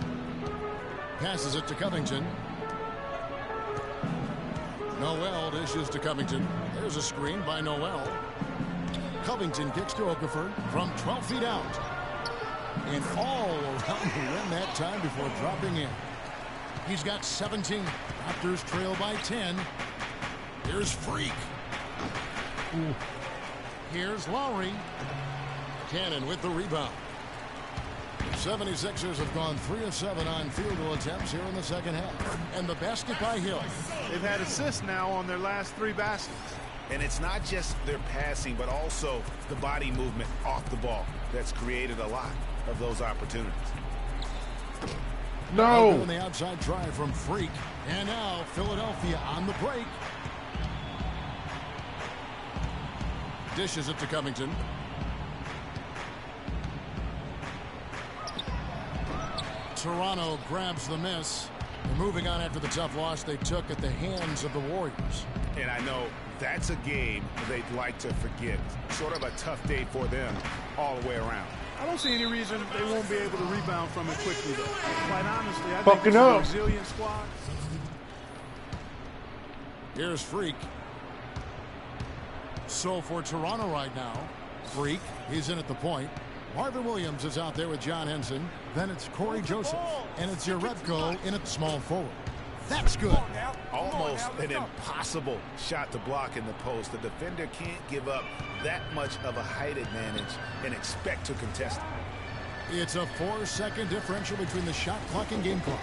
Passes it to Covington. Noel dishes to Covington. There's a screen by Noel. Covington kicks to Okafor from 12 feet out. And all around the rim that time before dropping in. He's got 17. Raptors trail by 10. Here's Freak. Ooh. Here's Lowry. Cannon with the rebound. The 76ers have gone 3 of 7 on field goal attempts here in the second half. And the basket by Hill. They've had assists now on their last 3 baskets. And it's not just their passing, but also the body movement off the ball that's created a lot of those opportunities. No. On the outside drive from Freak. And now Philadelphia on the break. Dishes it to Covington. Toronto grabs the miss. They're moving on after the tough loss they took at the hands of the Warriors. And I know that's a game they'd like to forget. Sort of a tough day for them all the way around. I don't see any reason they won't be able to rebound from it quickly, though. Quite honestly, I think Fucking it's a up. resilient squad. Here's Freak. So for Toronto right now, Freak, he's in at the point. Marvin Williams is out there with John Henson. Then it's Corey Joseph. And it's Jerebko in at small forward. That's good. Almost an impossible shot to block in the post. The defender can't give up that much of a height advantage and expect to contest it. It's a 4-second differential between the shot clock and game clock.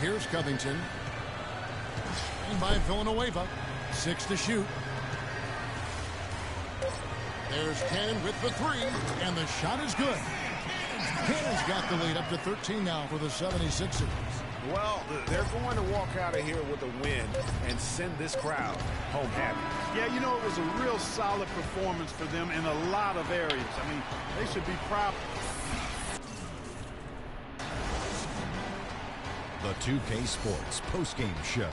Here's Covington. And by Villanueva. 6 to shoot. There's Cannon with the 3. And the shot is good. Cannon's got the lead up to 13 now for the 76ers. Well, they're going to walk out of here with a win and send this crowd home happy. Yeah, you know, it was a real solid performance for them in a lot of areas. I mean, they should be proud. The 2K Sports postgame show.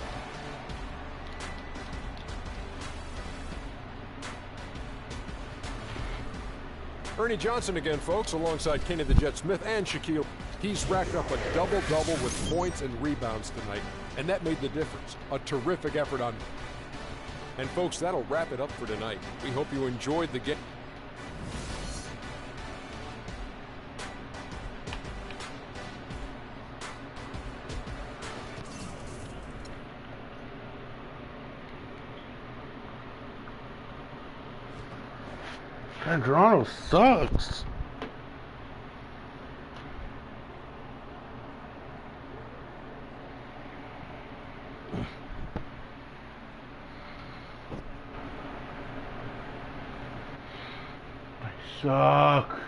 Ernie Johnson again, folks, alongside Kenny the Jet Smith and Shaquille. He's racked up a double-double with points and rebounds tonight, and that made the difference. A terrific effort on. And, folks, that'll wrap it up for tonight. We hope you enjoyed the game. And Toronto sucks. They suck.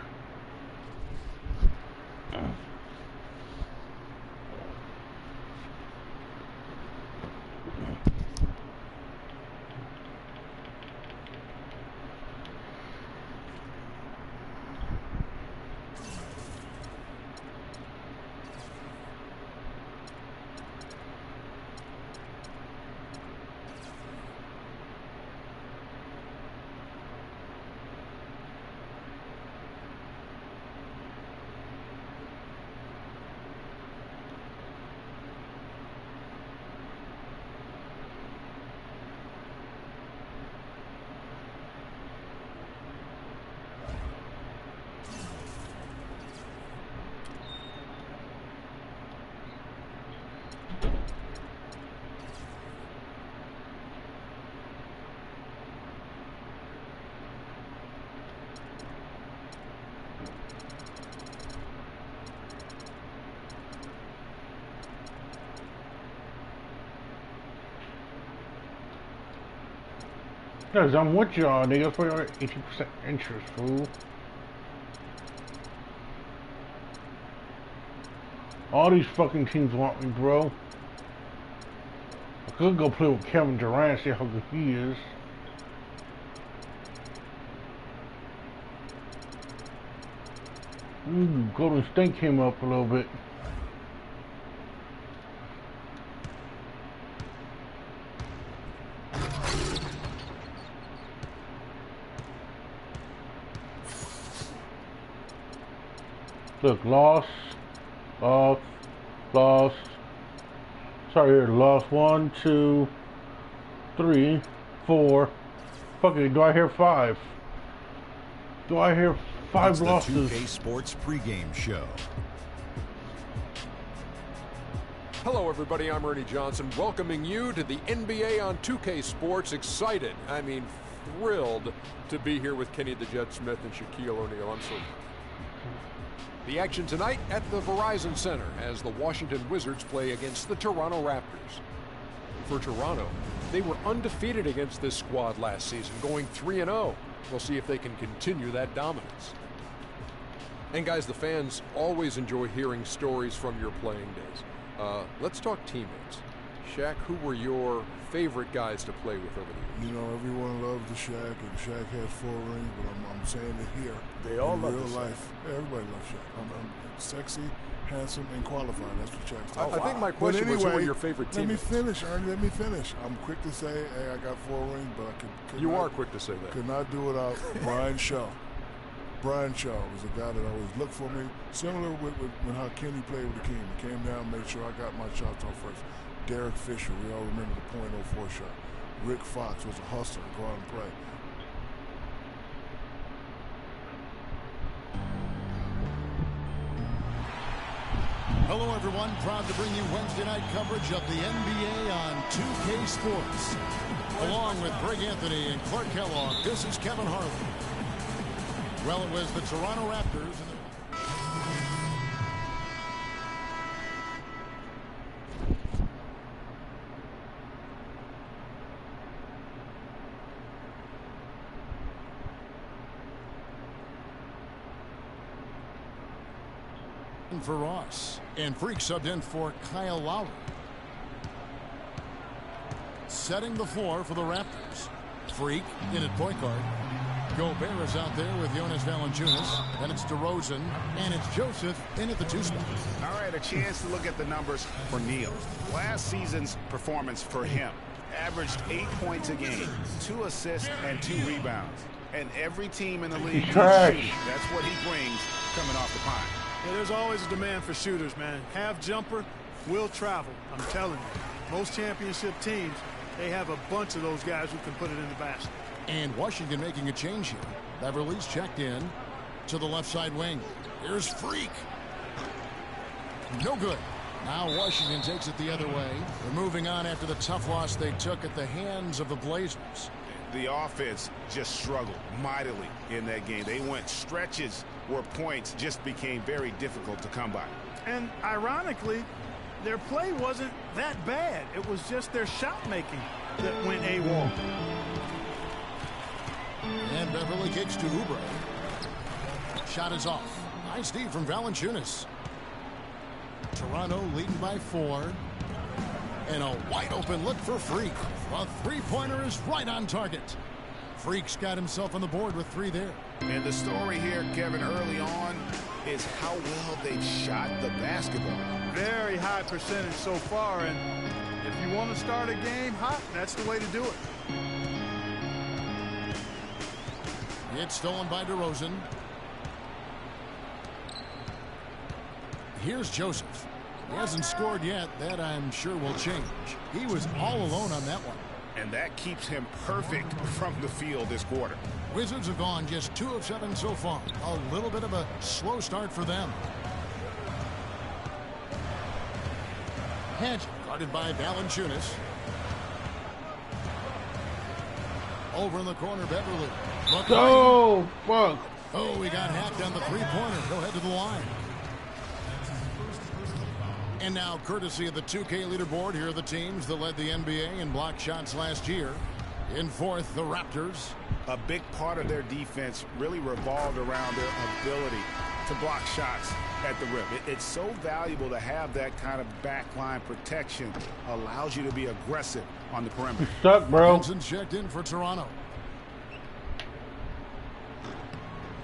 Cause I'm with y'all, nigga. That's why y'all 80% interest, fool. All these fucking teams want me, bro. I could go play with Kevin Durant, see how good he is. Golden State came up a little bit. Look, lost. Sorry, here, lost 1, 2, 3, 4. Fuck it, do I hear 5? Do I hear 5 it's losses? The 2K Sports pregame show. Hello, everybody. I'm Ernie Johnson, welcoming you to the NBA on 2K Sports. Excited, I mean, thrilled to be here with Kenny the Jet Smith and Shaquille O'Neal. I'm so. The action tonight at the Verizon Center as the Washington Wizards play against the Toronto Raptors. For Toronto, they were undefeated against this squad last season, going 3-0. We'll see if they can continue that dominance. And guys, the fans always enjoy hearing stories from your playing days. Let's talk teammates. Shaq, who were your favorite guys to play with over the years? You know, everyone loves the Shaq, and Shaq has 4 rings, but I'm saying it here. They all in love real the Shaq. life. Everybody loves Shaq. I'm sexy, handsome, and qualified. That's what Shaq's I talking think my question was, who were your favorite teammates? Let me finish, Ernie. Let me finish. I'm quick to say, hey, I got 4 rings, but I could You not, are quick to say that. Could not do without Brian Shaw. Brian Shaw was a guy that always looked for me. Similar with how Kenny played with the team. He came down, made sure I got my shots off first. Derek Fisher, we all remember the .04 shot. Rick Fox was a hustler, go out and play. Hello, everyone. Proud to bring you Wednesday night coverage of the NBA on 2K Sports. Along with Greg Anthony and Clark Kellogg, this is Kevin Harlan. Well, it was the Toronto Raptors. For Ross, and Freak subbed in for Kyle Lowry. Setting the floor for the Raptors. Freak in at point guard. Gobert is out there with Jonas Valanciunas. Then it's DeRozan, and it's Joseph in at the 2 spot. All right, a chance to look at the numbers for Neal. Last season's performance for him averaged 8 points a game, 2 assists, and 2 rebounds. And every team in the league needs shooting. That's what he brings coming off the pine. Yeah, there's always a demand for shooters, man. Half jumper will travel. I'm telling you. Most championship teams, they have a bunch of those guys who can put it in the basket. And Washington making a change here. Beverly's checked in to the left side wing. Here's Freak. No good. Now Washington takes it the other way. They're moving on after the tough loss they took at the hands of the Blazers. The offense just struggled mightily in that game. They went stretches where points just became very difficult to come by. And ironically, their play wasn't that bad. It was just their shot making that went AWOL. And Beverly kicks to Oubre. Shot is off. Nice D from Valanciunas. Toronto leading by 4. And a wide open look for Freak. A 3-pointer is right on target. Freak's got himself on the board with 3 there. And the story here, Kevin, early on is how well they've shot the basketball. Very high percentage so far, and if you want to start a game hot, that's the way to do it. It's stolen by DeRozan. Here's Joseph. He hasn't scored yet. That, I'm sure, will change. He was all alone on that one. And that keeps him perfect from the field this quarter. Wizards have gone just 2 of 7 so far. A little bit of a slow start for them. Hedge guarded by Valanciunas. Over in the corner, Beverly. Oh, fuck. Oh, he got hacked on the 3-pointer. He'll head to the line. And now, courtesy of the 2K leaderboard, here are the teams that led the NBA in block shots last year. In fourth, the Raptors. A big part of their defense really revolved around their ability to block shots at the rim. It's so valuable to have that kind of backline protection. Allows you to be aggressive on the perimeter. You stuck, bro. Johnson checked in for Toronto.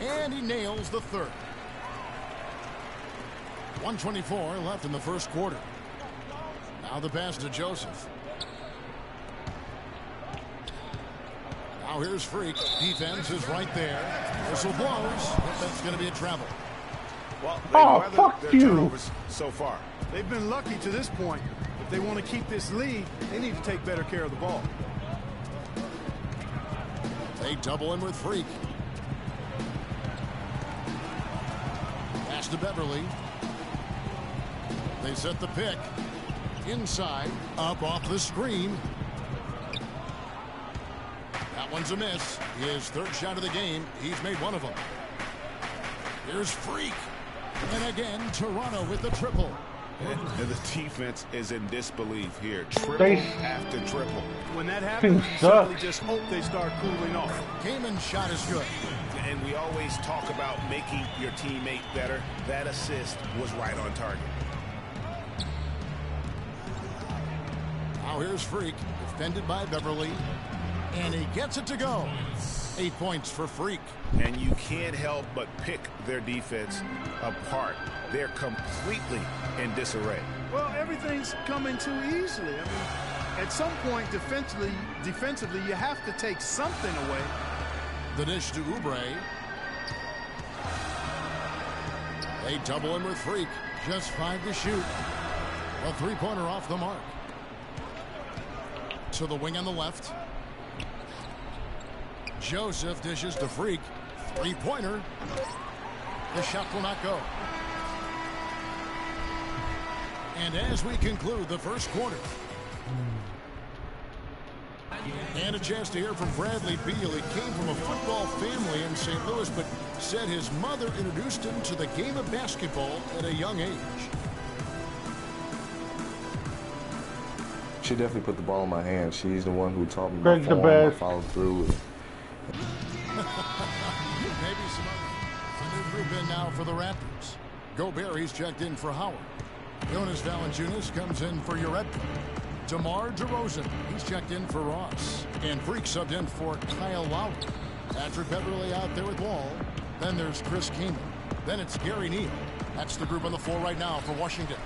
And he nails the third. 1:24 left in the first quarter. Now the pass to Joseph. Now here's Freak. Defense is right there. Whistle blows. That's going to be a travel. Well, oh, fuck their you. turnovers so far. They've been lucky to this point. If they want to keep this lead, they need to take better care of the ball. They double in with Freak. Pass to Beverly. They set the pick. Inside. Up off the screen. That one's a miss. His third shot of the game. He's made one of them. Here's Freak. And again, Toronto with the triple. And the defense is in disbelief here. Triple after triple. When that happens, you simply just hope they start cooling off. Kamen's shot is good. And we always talk about making your teammate better. That assist was right on target. Now here's Freak, defended by Beverly. And he gets it to go. 8 points for Freak. And you can't help but pick their defense apart. They're completely in disarray. Well, everything's coming too easily. I mean, at some point defensively, you have to take something away. The dish to Oubre. They double in with Freak. Just 5 to shoot. A three-pointer off the mark. To the wing on the left. Joseph dishes to Freak. Three-pointer. The shot will not go. And as we conclude the first quarter. And a chance to hear from Bradley Beal. He came from a football family in St. Louis, but said his mother introduced him to the game of basketball at a young age. She definitely put the ball in my hand. She's the one who taught me Greg's the I best. followed through. Maybe some new group in now for the Raptors. Gobert, he's checked in for Howard. Jonas Valanciunas comes in for Uretka. DeMar DeRozan, he's checked in for Ross. And Freak subbed in for Kyle Lowry. Patrick Beverly out there with Wall. Then there's Chris Kaman. Then it's Gary Neal. That's the group on the floor right now for Washington.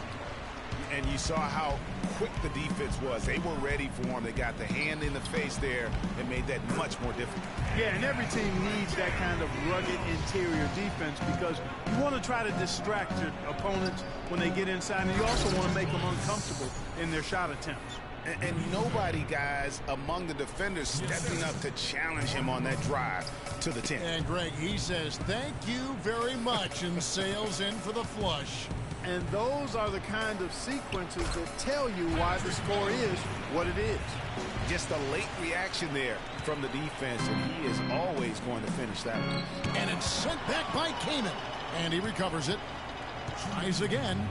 And you saw how quick the defense was. They were ready for him. They got the hand in the face there and made that much more difficult. Yeah, and every team needs that kind of rugged interior defense because you want to try to distract your opponents when they get inside, and you also want to make them uncomfortable in their shot attempts. And nobody, guys, among the defenders stepping up to challenge him on that drive to the 10. And Greg, he says, thank you very much, and sails in for the flush. And those are the kind of sequences that tell you why the score is what it is. Just a late reaction there from the defense, and he is always going to finish that one. And it's sent back by Kaman. And he recovers it. Tries again.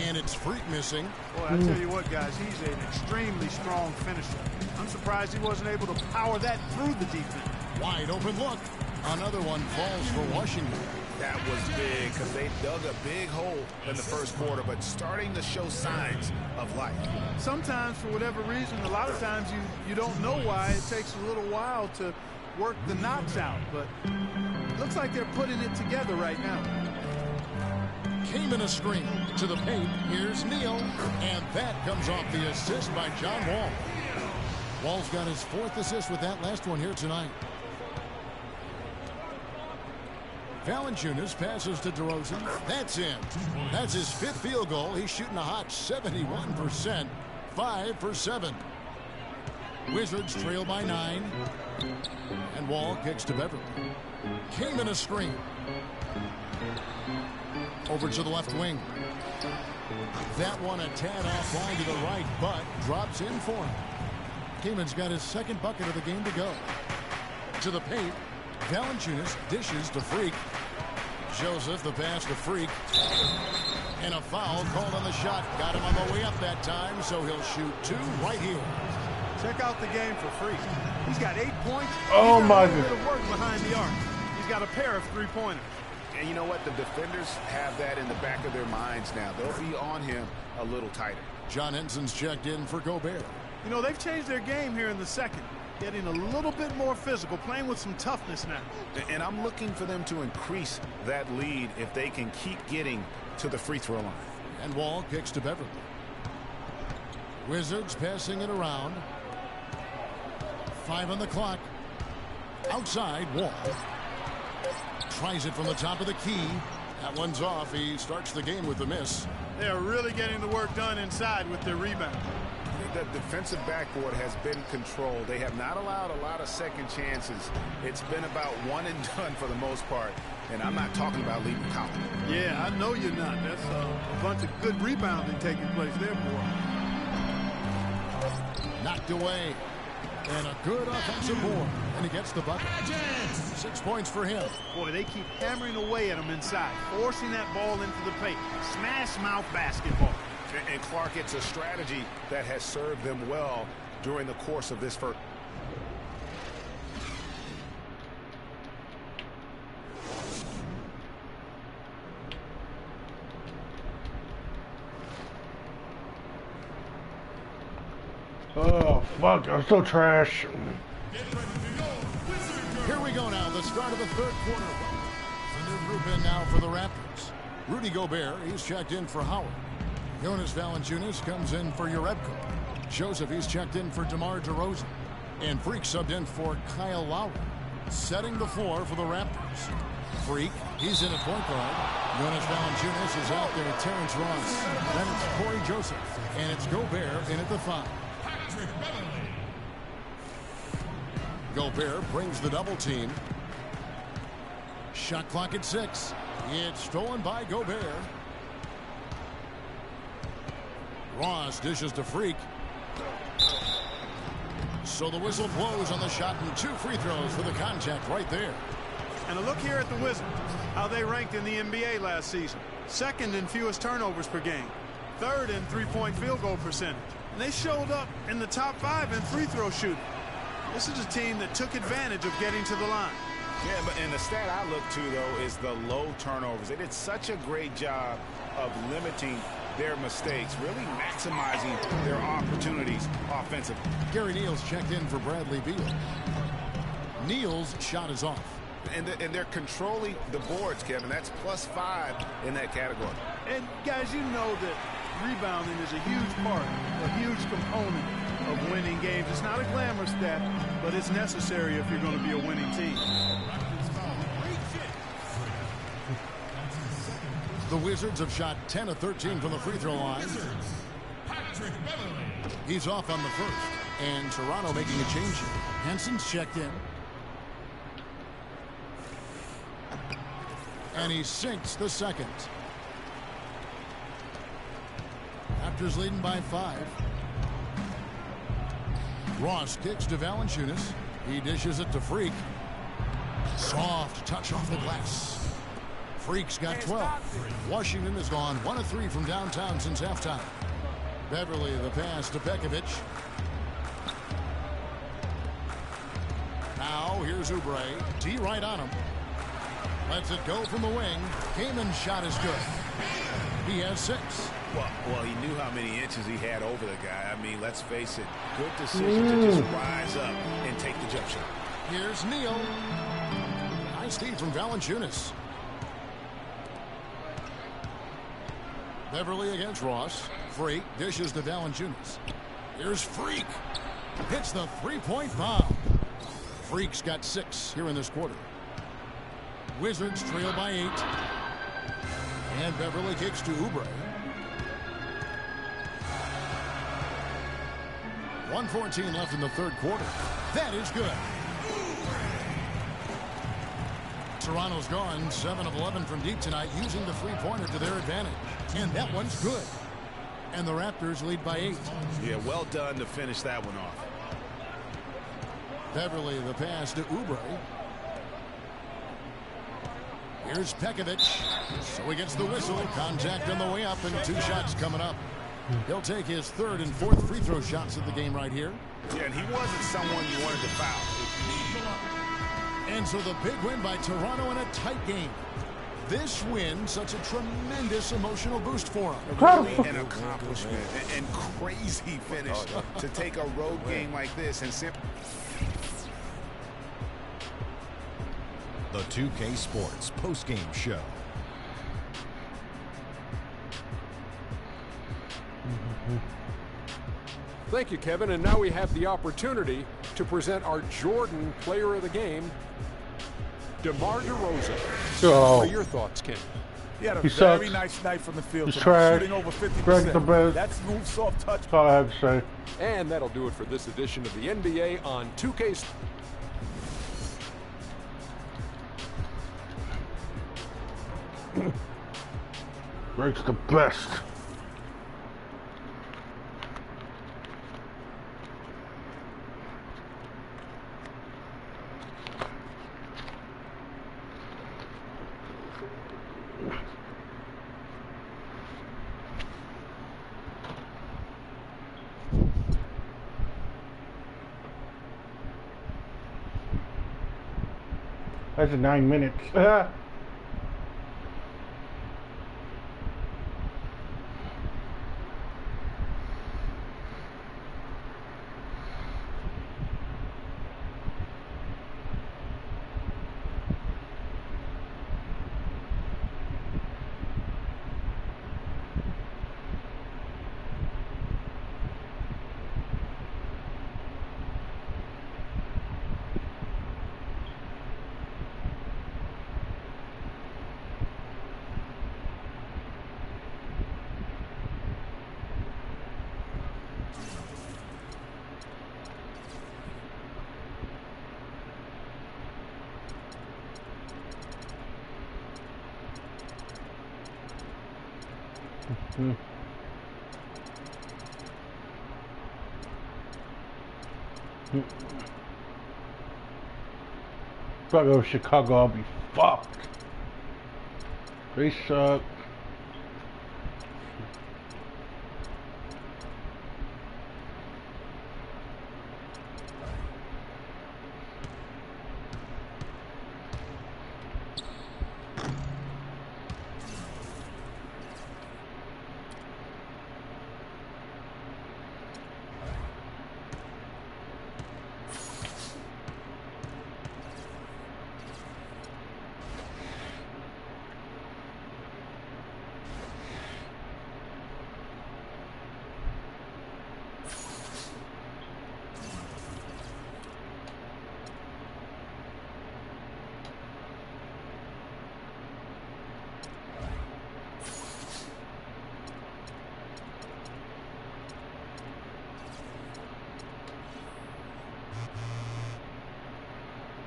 And it's Freak missing. Boy, I tell you what, guys, he's an extremely strong finisher. I'm surprised he wasn't able to power that through the defense. Wide open look. Another one falls for Washington. That was big because they dug a big hole in the first quarter, but starting to show signs of life. Sometimes, for whatever reason, a lot of times you don't know why. It takes a little while to work the knots out, but it looks like they're putting it together right now. Kaman a screen to the paint. Here's Neal, and that comes off the assist by John Wall. Wall's got his 4th assist with that last one here tonight. Valanciunas passes to DeRozan. That's in. That's his 5th field goal. He's shooting a hot 71%. 5 for 7. Wizards trail by 9. And Wall kicks to Beverly. Kaman a screen. Over to the left wing. That one a tad offline to the right, but drops in for him. Kaman's got his 2nd bucket of the game to go. To the paint. Valanciunas dishes to Freak. Joseph, the pass to Freak. And a foul called on the shot. Got him on the way up that time, so he'll shoot 2 right here. Check out the game for free. He's got 8 points. Oh, my God. God. He's got work behind the arc. He's got a pair of three-pointers. And you know what? The defenders have that in the back of their minds now. They'll be on him a little tighter. John Henson's checked in for Gobert. You know, they've changed their game here in the second, getting a little bit more physical, playing with some toughness now. And I'm looking for them to increase that lead if they can keep getting to the free throw line. And Wall kicks to Beverly. Wizards passing it around. 5 on the clock. Outside, Wall. Tries it from the top of the key. That one's off. He starts the game with a miss. They are really getting the work done inside with their rebound. The defensive backboard has been controlled. They have not allowed a lot of second chances. It's been about one and done for the most part. And I'm not talking about leaving Collins. Yeah, I know you're not. That's a bunch of good rebounding taking place there, boy. Knocked away. And a good offensive board. And he gets the bucket. 6 points for him. Boy, they keep hammering away at him inside, forcing that ball into the paint. Smash mouth basketball. And Clark, it's a strategy that has served them well during the course of this first. Oh, fuck. I'm so trash. Here we go now. The start of the third quarter. The new group in now for the Raptors. Rudy Gobert, he's checked in for Howard. Jonas Valanciunas comes in for Jerebko. Joseph, he's checked in for DeMar DeRozan. And Freak subbed in for Kyle Lowry. Setting the floor for the Raptors. Freak, he's in at point guard. Jonas Valanciunas is out there. Terrence Ross. Then it's Corey Joseph. And it's Gobert in at the 5. Gobert brings the double team. Shot clock at 6. It's stolen by Gobert. Ross dishes to Freak. So the whistle blows on the shot and 2 free throws for the contact right there. And a look here at the Wizards, how they ranked in the NBA last season. 2nd in fewest turnovers per game. 3rd in three-point field goal percentage. And they showed up in the top 5 in free throw shooting. This is a team that took advantage of getting to the line. Yeah, but and the stat I look to, though, is the low turnovers. They did such a great job of limiting their mistakes, really maximizing their opportunities offensively. Gary Neal's checked in for Bradley Beal. Neal's shot is off. And they're controlling the boards, Kevin. That's +5 in that category. And, guys, you know that rebounding is a huge part, a huge component of winning games. It's not a glamorous stat, but it's necessary if you're going to be a winning team. The Wizards have shot 10 of 13 from the free throw line. He's off on the first. And Toronto making a change here. Henson's checked in. And he sinks the second. Raptors leading by 5. Ross kicks to Valanciunas. He dishes it to Freak. Soft touch off the glass. Freak's got 12. Washington has gone 1 of 3 from downtown since halftime. Beverly the pass to Pekovic. Now here's Oubre. D right on him. Lets it go from the wing. Kaman's shot is good. He has 6. Well, he knew how many inches he had over the guy. I mean, let's face it. Good decision to just rise up and take the jump shot. Here's Neal. Nice feed from Valanciunas. Beverly against Ross. Freak dishes to Valanciunas. Here's Freak. Hits the three-point bomb. Freak's got 6 here in this quarter. Wizards trail by 8. And Beverly kicks to Oubre. 1:14 left in the third quarter. That is good. Toronto's gone 7 of 11 from deep tonight, using the three-pointer to their advantage. And that one's good. And the Raptors lead by 8. Yeah, well done to finish that one off. Beverly the pass to Oubre. Here's Pekovic. So he gets the whistle. Contact on the way up and 2 shots coming up. He'll take his 3rd and 4th free throw shots of the game right here. Yeah, and he wasn't someone you wanted to foul. And so the big win by Toronto in a tight game. This win, such a tremendous emotional boost for him. Really an accomplishment and crazy finish to take a road game like this and simply. The 2K Sports postgame show. Thank you, Kevin. And now we have the opportunity to present our Jordan Player of the Game, DeMar DeRozan. Oh. What are your thoughts, Ken? He had a He very sucks. nice night from the field. He's tonight, trash. shooting over 50%. Greg the best. That smooth, soft touch. That's all I have to say. And that'll do it for this edition of the NBA on 2K. Greg's the best. That's 9 minutes. If I go to Chicago, I'll be fucked. They suck.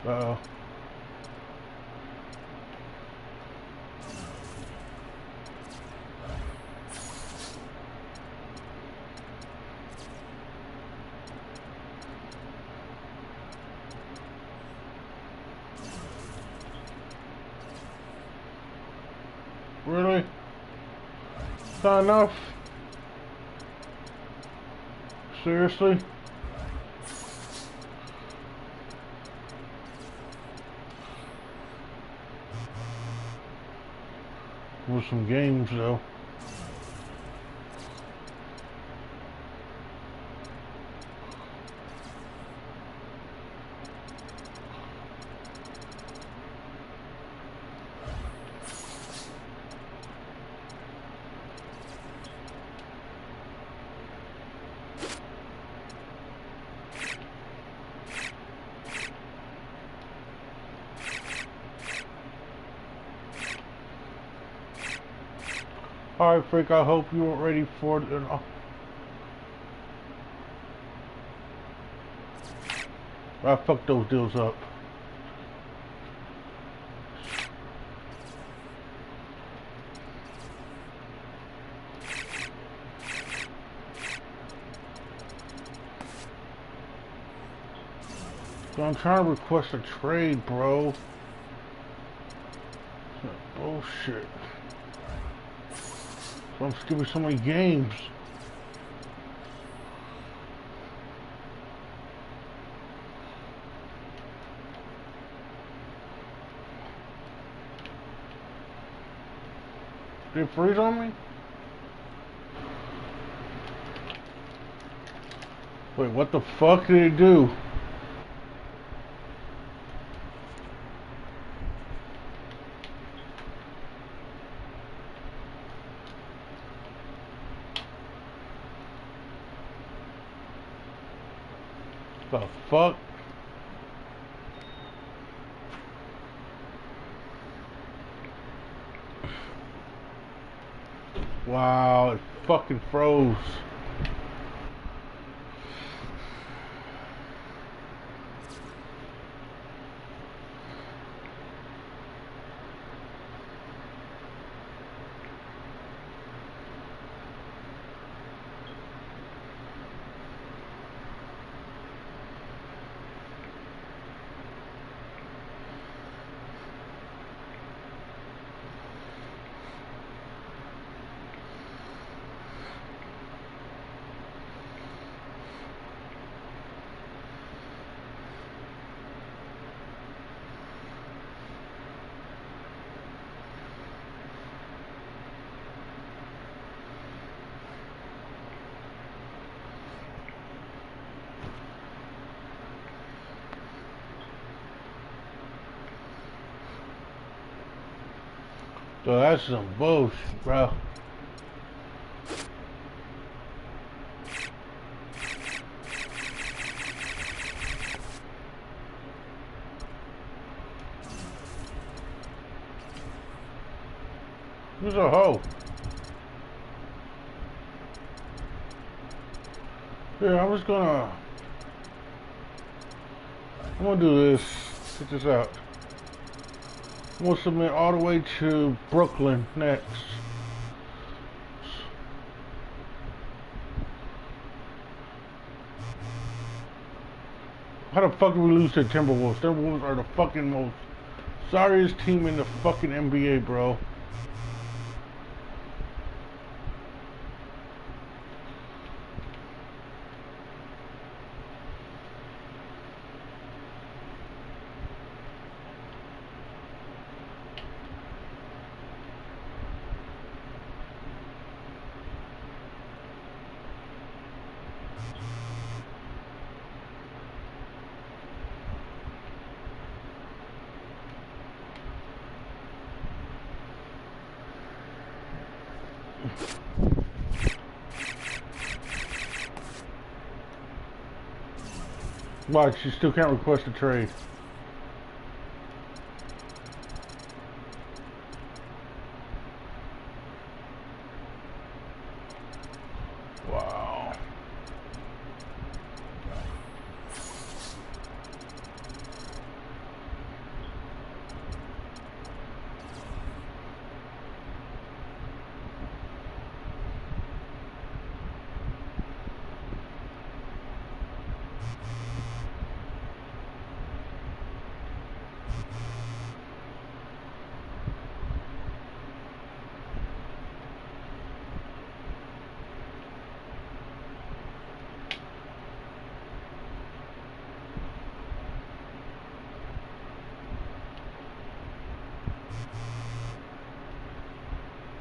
Uh-oh. Really? Not enough? Seriously? With some games though. Alright, Freak, I hope you were ready for it. I fucked those deals up. So I'm trying to request a trade, bro. That's bullshit. So I'm skipping so many games. Did it freeze on me? Wait, what the fuck did it do? The fuck? Wow, it fucking froze. So that's some bullshit, bro. Who's a hoe? Here, I'm gonna do this. Check this out. I'm gonna submit all the way to Brooklyn next. How the fuck did we lose to Timberwolves? Timberwolves are the fucking most sorriest team in the fucking NBA, bro. Watch, you still can't request a trade. Wow.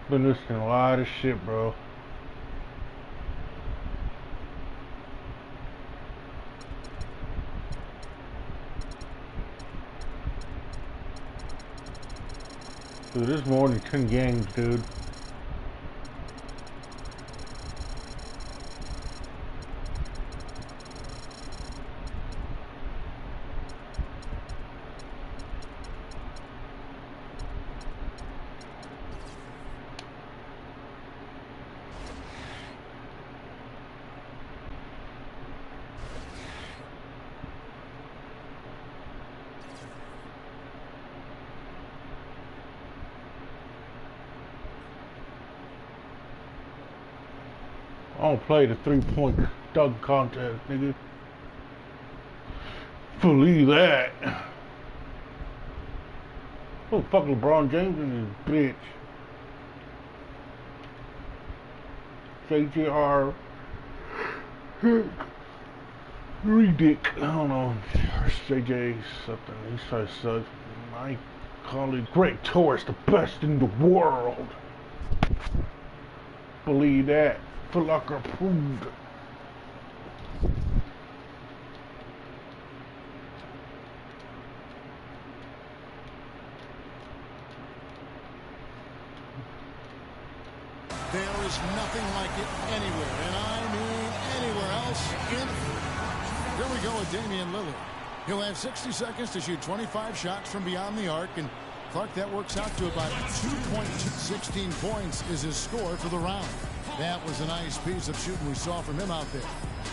Been listening to a lot of shit, bro. Dude, there's more than 10 games, dude. I don't play the three-point dunk contest, nigga. Believe that. Oh, fuck LeBron James and his bitch. JJR. Redick. I don't know. JJ something. He's so such. My colleague, Greg Torres, the best in the world. Believe that. Foot Locker approved. There is nothing like it anywhere, and I mean anywhere else in. Here we go with Damian Lillard. He'll have 60 seconds to shoot 25 shots from beyond the arc, and Clark, that works out to about 2.16 points is his score for the round. That was a nice piece of shooting we saw from him out there.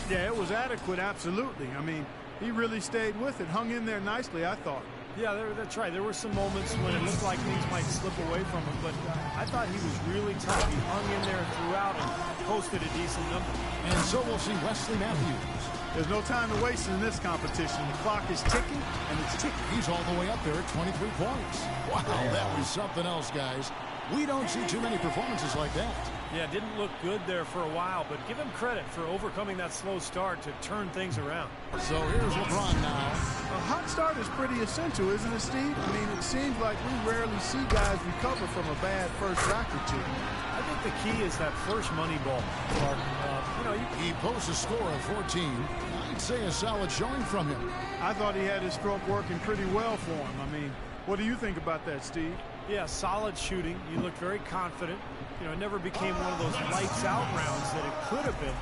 Yeah, it was adequate, absolutely. I mean, he really stayed with it, hung in there nicely, I thought. Yeah, that's right. There were some moments when it looked like things might slip away from him, but I thought he was really tough. He hung in there throughout and posted a decent number. And so we'll see Wesley Matthews. There's no time to waste in this competition. The clock is ticking, and it's ticking. He's all the way up there at 23 points. Wow, that was something else, guys. We don't see too many performances like that. Yeah, didn't look good there for a while, but give him credit for overcoming that slow start to turn things around. So here's LeBron now. A hot start is pretty essential, isn't it, Steve? I mean, it seems like we rarely see guys recover from a bad first rack or two. I think the key is that first money ball, Clark. He posts a score of 14. I'd say a solid showing from him. I thought he had his stroke working pretty well for him. I mean, what do you think about that, Steve? Yeah, solid shooting. You looked very confident. You know, it never became one of those lights-out rounds that it could have been.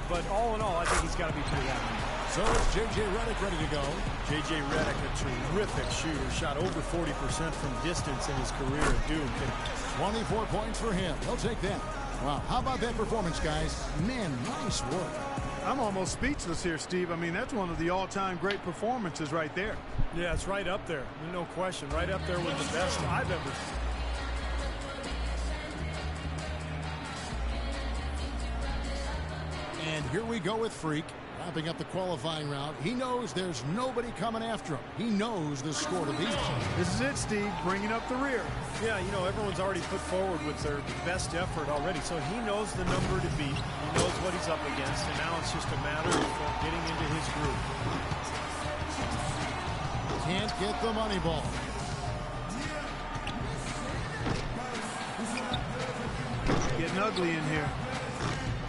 But all in all, I think he's got to be pretty happy. So it's J.J. Redick ready to go. J.J. Redick, a terrific shooter. Shot over 40% from distance in his career at Duke. And 24 points for him. He'll take that. Wow, how about that performance, guys? Man, nice work. I'm almost speechless here, Steve. I mean, that's one of the all-time great performances right there. Yeah, it's right up there. No question. Right up there with the best I've ever seen. And here we go with Freak, wrapping up the qualifying round. He knows there's nobody coming after him. He knows the score to beat. This is it, Steve, bringing up the rear. Yeah, you know, everyone's already put forward with their best effort already, so he knows the number to beat. He knows what he's up against, and now it's just a matter of getting into his groove. Can't get the money ball. Getting ugly in here.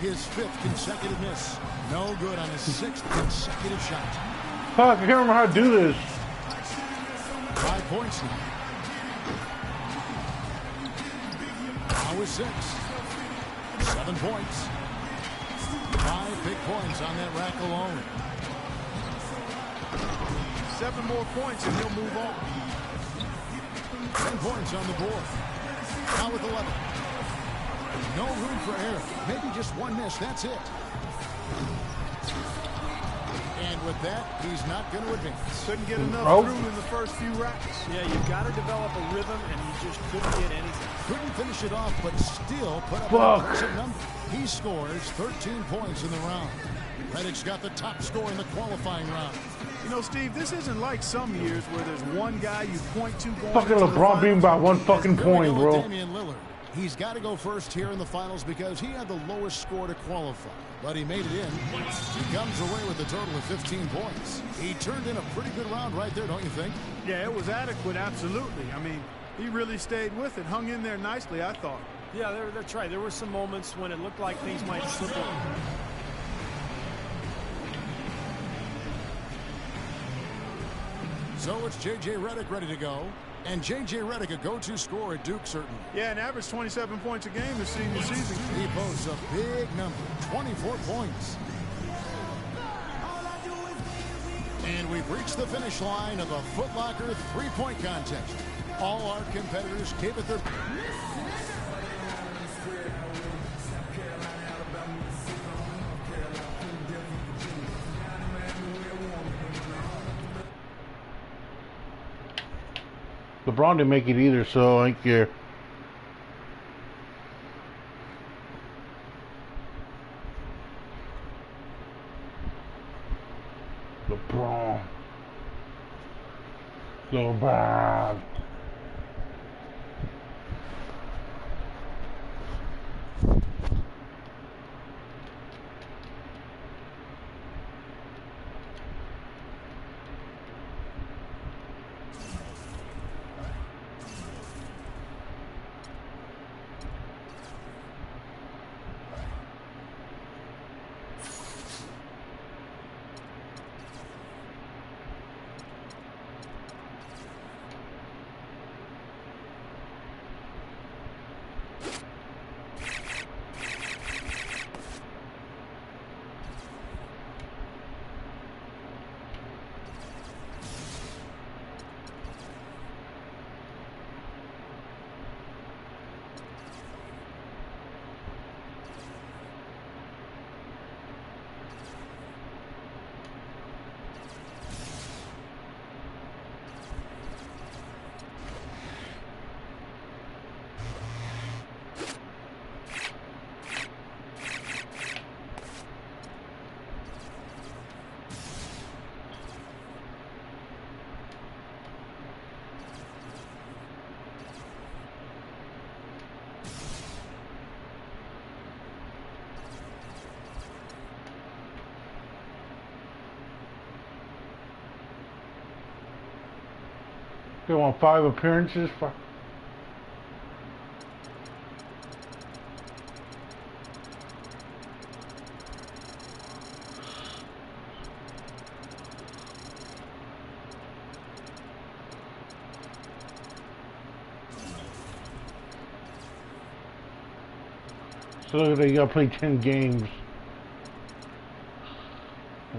His fifth consecutive miss. No good on his sixth consecutive shot. Fuck, I can't remember how to do this. 5 points now. Now with 6. 7 points. 5 big points on that rack alone. 7 more points and he'll move on. 10 points on the board. Now with 11. No room for error. Maybe just one miss. That's it. And with that, he's not going to advance. Couldn't get enough through in the first few racks. Yeah, you've got to develop a rhythm, and he just couldn't get anything. Couldn't finish it off, but still put up an impressive number. He scores 13 points in the round. Redick's got the top score in the qualifying round. You know, Steve, this isn't like some years where there's one guy you point to going fucking LeBron being by 1 fucking point, bro. Damian Lillard. He's got to go first here in the finals because he had the lowest score to qualify. But he made it in. He comes away with a total of 15 points. He turned in a pretty good round right there, don't you think? Yeah, it was adequate, absolutely. I mean, he really stayed with it, hung in there nicely, I thought. Yeah, that's right. There were some moments when it looked like things might slip away. So it's J.J. Redick ready to go. And J.J. Redick, a go-to scorer at Duke, certainly. Yeah, an average 27 points a game this senior season. He posts a big number, 24 points. And we've reached the finish line of the Foot Locker three-point contest. All our competitors gave it their... LeBron didn't make it either, so I don't care. LeBron. They want 5 appearances. So look at that, you gotta play 10 games.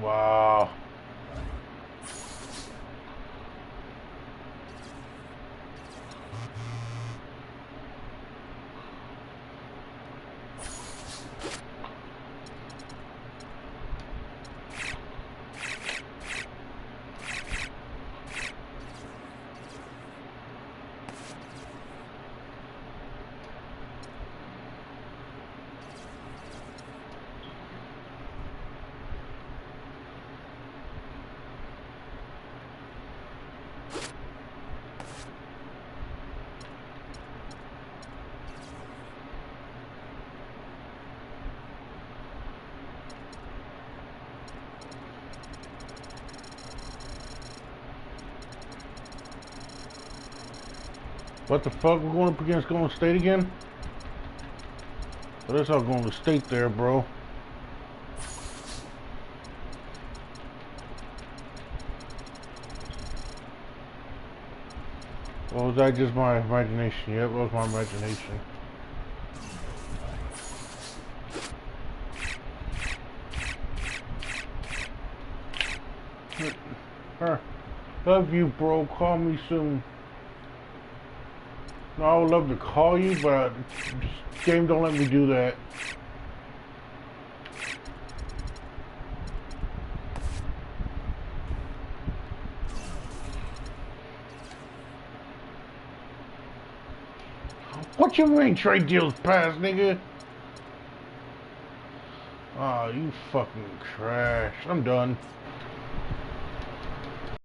Wow. What the fuck? We're going up against Golden State again? Well, that's all Golden State there, bro. Well, was that just my imagination? Yep, it was my imagination. Love you, bro. Call me soon. No, I would love to call you, but this game don't let me do that. What you mean trade deals pass, nigga? Aw, you fucking trash. I'm done.